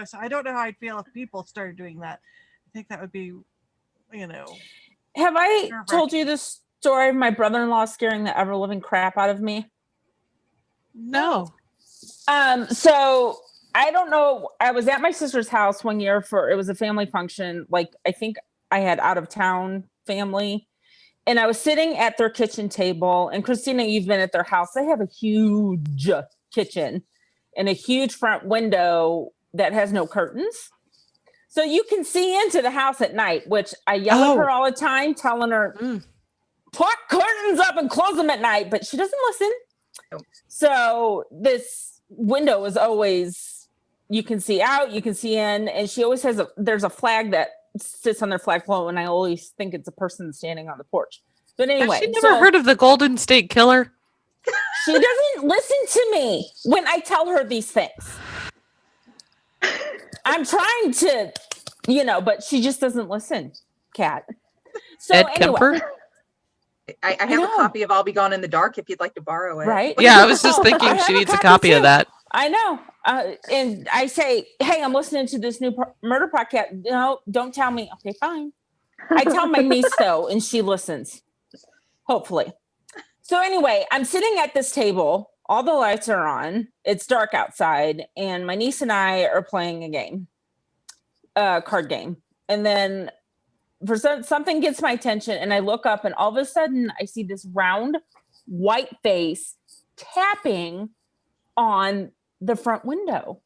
So I don't know how I'd feel if people started doing that. I think that would be, Have I nerve-wracking. told you the story of my brother-in-law scaring the ever-living crap out of me? No. So I don't know. I was at my sister's house one year it was a family function. Like, I think I had out of town family, and I was sitting at their kitchen table. And Christina, you've been at their house. They have a huge kitchen and a huge front window that has no curtains. So you can see into the house at night, which I yell at her all the time, telling her, put curtains up and close them at night, but she doesn't listen. Nope. So this window is always, you can see out, you can see in, and she always has there's a flag that sits on their flagpole, and I always think it's a person standing on the porch. But anyway, Has she never heard of the Golden State Killer? She doesn't listen to me when I tell her these things. I'm trying to, but she just doesn't listen, Kat. So Ed anyway. Kemper? I have a copy of I'll Be Gone in the Dark if you'd like to borrow it. Right? Yeah, I was just thinking she needs a copy of that. I know. And I say, hey, I'm listening to this new murder podcast. No, don't tell me. Okay, fine. I tell my niece, though, and she listens. Hopefully. So anyway, I'm sitting at this table. All the lights are on. It's dark outside. And my niece and I are playing a game, card game. And then something gets my attention, and I look up, and all of a sudden I see this round white face tapping on the front window.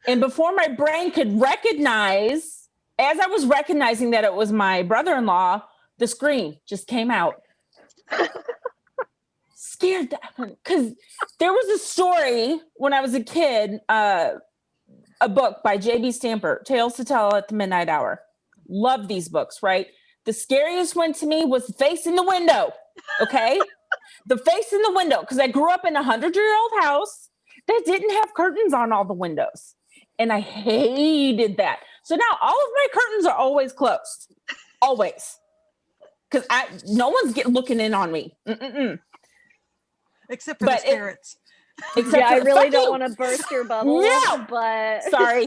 And before my brain could recognize, as I was recognizing that it was my brother-in-law, the scream just came out. Scared, because there was a story when I was a kid, a book by J.B. Stamper, Tales to Tell at the Midnight Hour. Love these books, right? The scariest one to me was the face in the window. Okay. The face in the window. Cause I grew up in a 100-year-old house that didn't have curtains on all the windows. And I hated that. So now all of my curtains are always closed. Always. Cause no one's looking in on me. Except for the spirits. I really don't want to burst your bubble. No! But sorry.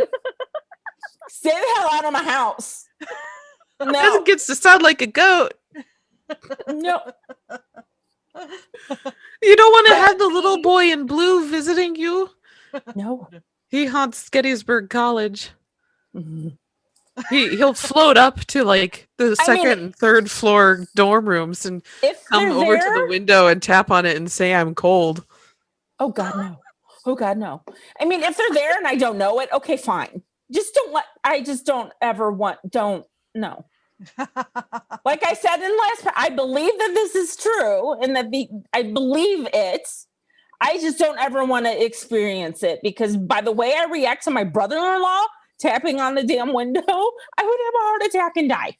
Stay the hell out of my house. No. It gets to sound like a goat. No. You don't want to have the little boy in blue visiting you? No. He haunts Gettysburg College. He'll float up to like the second and third floor dorm rooms and come over to the window and tap on it and say, I'm cold. Oh God, no. Oh God, no. I mean, if they're there and I don't know it, okay, fine. I just don't ever want, no. Like I said in I believe that this is true and that I believe it. I just don't ever want to experience it because by the way I react to my brother-in-law tapping on the damn window, I would have a heart attack and die.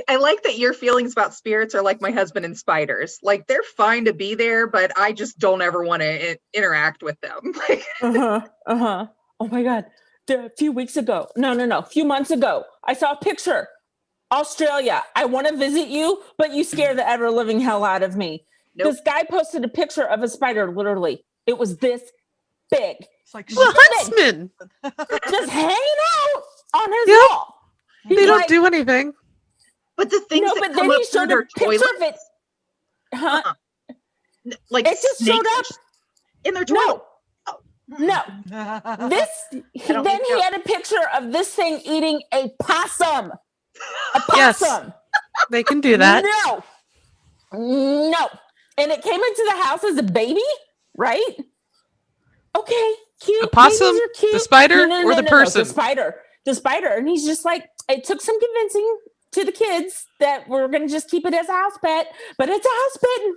I like that your feelings about spirits are like my husband and spiders. Like they're fine to be there, but I just don't ever want to interact with them. Oh my God. A few weeks ago. No. A few months ago, I saw a picture. Australia. I want to visit you, but you scare the ever living hell out of me. Nope. This guy posted a picture of a spider, literally. It was this big. It's like The huntsman. Just hanging out on his wall. They He's don't like, do anything. But the things no, that but come then up he through showed a their picture toilet, of it. Huh? like It just showed up. in their toilet. No. This. I don't Then need to he know. had a picture of this thing eating a possum. A Yes. possum. They can do that. No. And it came into the house as a baby, right? Okay, cute. The possum, Babies are cute. the spider, No, or the person? The spider. And he's just like, it took some convincing to the kids that we're going to just keep it as a house pet, but it's a house pet. And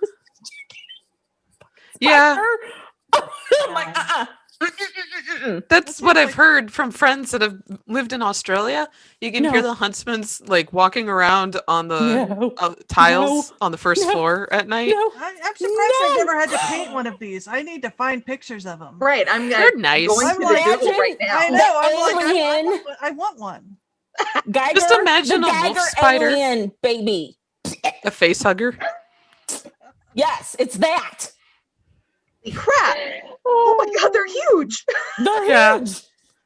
Yeah. I'm like, That's what I've heard from friends that have lived in Australia. You can hear the huntsman's like walking around on the tiles on the first floor at night. I'm surprised I never had to paint one of these. I need to find pictures of them. Right, They're nice. going I'm to like, the Google right now. I know. I'm like, alien. I want one. Geiger, Just imagine the a wolf Geiger spider. alien, baby. A face hugger. Yes, it's that. Holy crap! Oh my God, they're huge. They're Yeah. huge.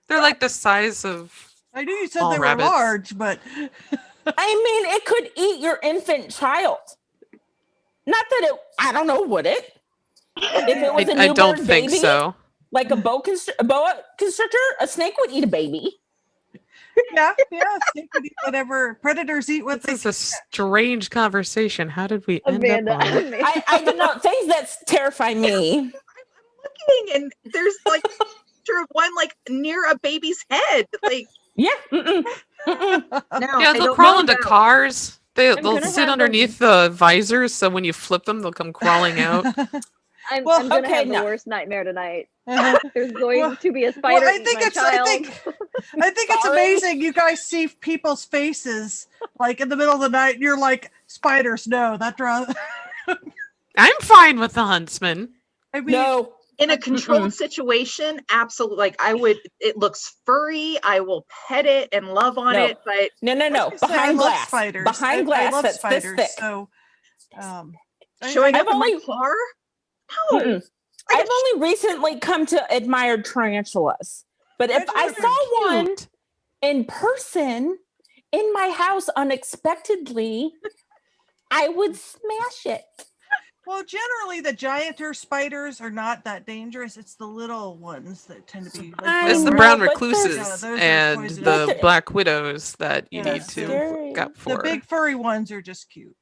They're like the size of. I knew you said All they rabbits. were large, but I mean, it could eat your infant child. Not that it, I don't know, would it? If it was a I don't newborn think baby, so. like a boa constrictor, a snake would eat a baby. yeah, snake would eat whatever predators eat. What This they is a strange conversation. How did we end Amanda. up on it? I don't know, things that terrify me. I'm looking, and there's like a picture of one like near a baby's head. Like, Yeah. Mm-mm. no, Yeah, I they'll don't crawl know into about- cars. They'll gonna sit have underneath the visors, so when you flip them, they'll come crawling out. I'm Well, gonna okay, have no. the worst nightmare tonight. Well, There's going to be a I spider eat think my it's. child. I think it's Sorry. amazing. You guys see people's faces like in the middle of the night. And you're like spiders. No, that draws. I'm fine with the huntsman. I mean, No. in a controlled situation, absolutely. Like I would. It looks furry. I will pet it and love on No. it, but No. I was gonna say, I Behind love glass. spiders. Behind I glass love that's spiders. this thick. So, showing I've up in my only- car. No, Mm-mm. I've only recently come to admire tarantulas. But if I Tarantulas are saw one Cute. in person in my house unexpectedly, I would smash it. well, generally the gianter spiders are not that dangerous. It's the little ones that tend to be. I It's the know, brown but they're- recluses Yeah, those are and poisonous. the black widows that you Yeah. need to Scary. look out for. The big furry ones are just cute.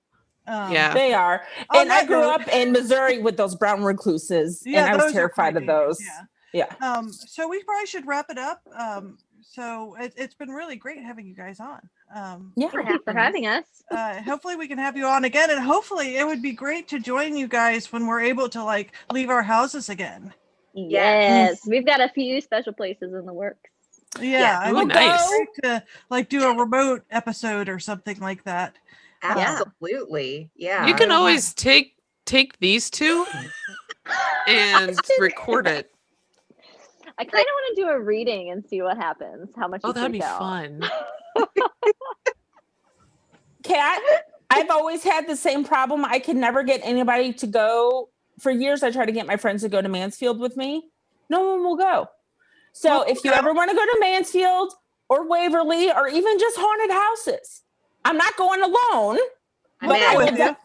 Yeah. They are. On And I that grew note- up in Missouri with those brown recluses, Yeah, and I was those are terrified quite of those. dangerous, Yeah. So we probably should wrap it up. So it's been really great having you guys on. Yeah. Thank you for having us. Hopefully we can have you on again, and hopefully it would be great to join you guys when we're able to like leave our houses again. Yes, we've got a few special places in the works. Yeah, I Ooh, would nice. like to like do a remote episode or something like that. absolutely. Yeah. You can always take these two and record it. I kind of want to do a reading and see what happens. How much? Oh, you that'd be freak out. fun. Kat, I've always had the same problem. I can never get anybody to go. For years, I tried to get my friends to go to Mansfield with me. No one will go. So Well, if you ever want to go to Mansfield or Waverly or even just haunted houses, I'm not going alone, I'm but in. I will, with you.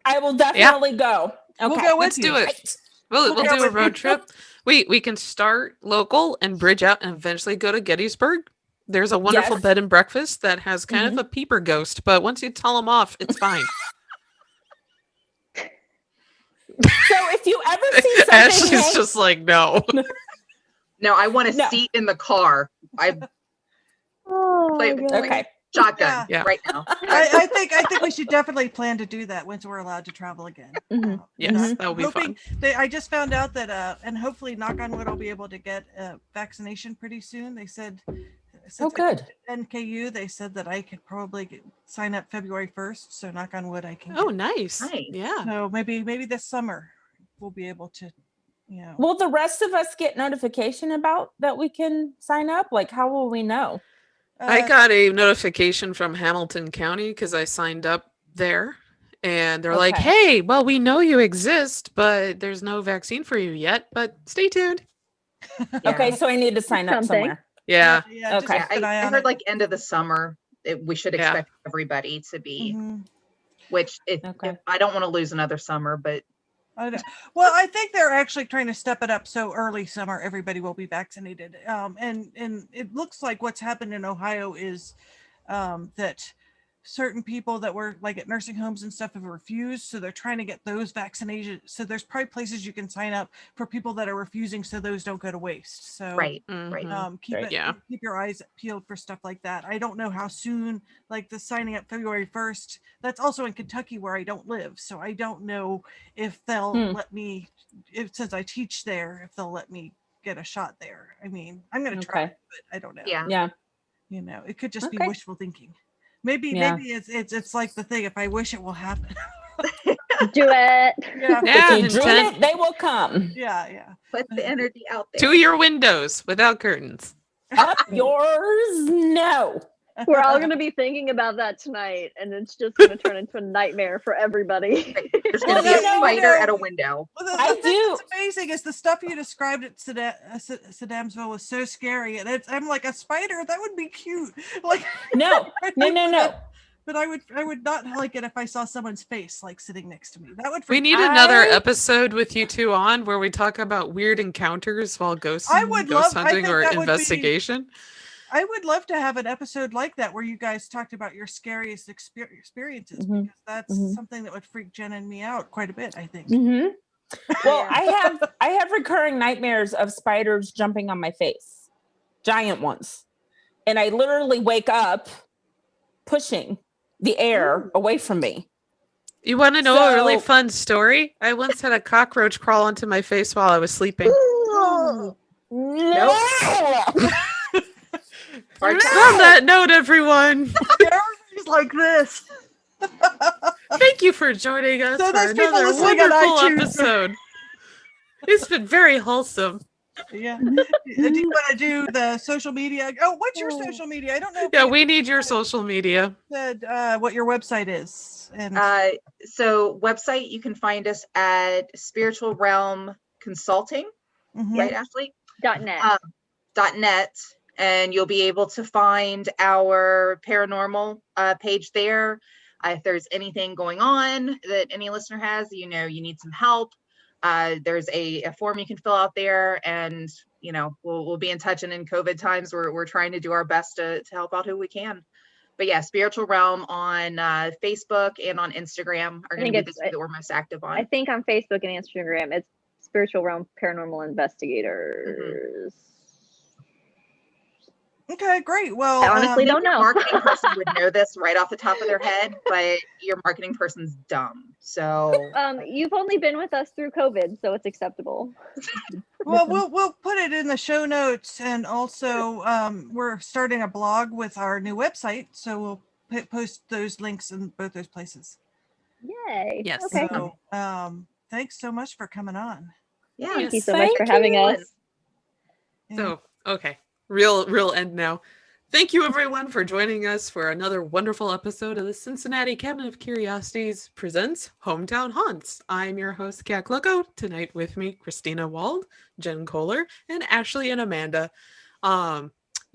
I will definitely go. Okay. We'll go with Let's you. do it. Right. We'll We'll do go a with road you. trip. We can start local and bridge out and eventually go to Gettysburg. There's a wonderful Yes. bed and breakfast that has kind of a peeper ghost, but once you tell them off, it's fine. So if you ever see something, Ashley's hang- just like, no. No, I want a No. seat in the car. I Oh, Play- my God. okay. Shotgun Yeah. right now. I think we should definitely plan to do that once we're allowed to travel again. Mhm. Yes, that will be fun. I just found out that and hopefully, knock on wood, I'll be able to get a vaccination pretty soon. They said Oh, good. NKU, they said that I could probably sign up February 1st. So knock on wood, I can. Oh, get- nice. Nice. Yeah. So maybe this summer we'll be able to, Will the rest of us get notification about that we can sign up? Like, how will we know? I got a notification from Hamilton County because I signed up there. And they're like, Okay. hey, well, we know you exist, but there's no vaccine for you yet. But stay tuned. Okay, so I need to sign up Something. somewhere. Yeah. just Okay. keep an eye I on heard it. like end of the summer, we should Yeah. expect everybody to be, Mhm. which if Okay. I don't want to lose another summer, but I don't- Well, I think they're actually trying to step it up so early summer everybody will be vaccinated. And it looks like what's happened in Ohio is that certain people that were like at nursing homes and stuff have refused, so they're trying to get those vaccinated. So there's probably places you can sign up for people that are refusing, so those don't go to waste. So right. Mhm. keep Right. keep your eyes peeled for stuff like that. I don't know how soon, like the signing up February 1st. That's also in Kentucky where I don't live, so I don't know if they'll let me. Since I teach there, if they'll let me get a shot there. I mean, I'm gonna try, Okay. but I don't know. Yeah. Yeah. It could just be Okay. wishful thinking. Maybe Yeah. it's like the thing. If I wish, it will happen. Do it. Yeah. Yeah, If you dream intent it, they will come. Yeah. Put the energy out there. to your windows without curtains. Up yours, no. We're all going to be thinking about that tonight, and it's just going to turn into a nightmare for everybody. There's going to be Well, a no, spider no. at a window. Well, the I thing do. that's amazing is the stuff you described at Sedamsville was so scary, and I'm like, a spider, that would be cute. Like No. But I would not like it if I saw someone's face like sitting next to me. That would We freak need me out. another I- episode with you two on where we talk about weird encounters while ghost I would ghost love- I hunting think or that would be- investigation. I would love to have an episode like that where you guys talked about your scariest experiences, Mhm. because that's Mhm. something that would freak Jen and me out quite a bit, I think. Mm-hmm. Well, Yeah. I have recurring nightmares of spiders jumping on my face, giant ones, and I literally wake up pushing the air away from me. You want to know a really So- fun story? I once had a cockroach crawl onto my face while I was sleeping. No. Hard time. On that note, everyone, Everybody's like this. thank you for joining us So for those people another listening on wonderful iTunes- episode. It's been very wholesome. Yeah. Do you want to do the social media? Oh, what's your social media? I don't know. If Yeah, you we need your social media. said what your website is. And So website, you can find us at Spiritual Realm Consulting, mhm. right, Ashlee? .net. .net, and you'll be able to find our paranormal page there. If there's anything going on that any listener has, you need some help, there's a form you can fill out there, and we'll be in touch. And in COVID times, we're trying to do our best to help out who we can. But yeah, Spiritual Realm on Facebook and on Instagram are going to be the two that we're most active on. I think on Facebook and Instagram, it's Spiritual Realm Paranormal Investigators. Okay, great. Well, I honestly don't know. Marketing person would know this right off the top of their head, but your marketing person's dumb. So You've only been with us through COVID, so it's acceptable. well, we'll put it in the show notes, and also we're starting a blog with our new website, so we'll post those links in both those places. Yay. Yes. Okay. So, thanks so much for coming on. yeah, Thank you Yes, so much for having us. Yeah. So, okay, real end now. Thank you, everyone, for joining us for another wonderful episode of the Cincinnati Cabinet of Curiosities presents Hometown Haunts. I'm your host, Kat Loco. Tonight with me, Christina Wald, Jen Kohler, and Ashlee and Amanda.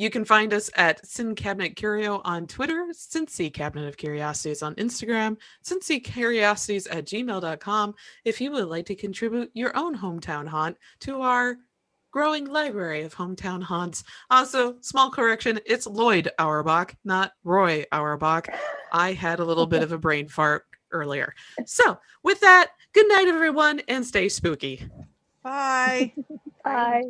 You can find us at Cin Cabinet Curio on Twitter, Cincy Cabinet of Curiosities on Instagram, cincycuriosities@gmail.com if you would like to contribute your own hometown haunt to our growing library of hometown haunts. Also, small correction, it's Lloyd Auerbach, not Roy Auerbach. I had a little bit of a brain fart earlier. So, with that, good night, everyone, and stay spooky. Bye. Bye.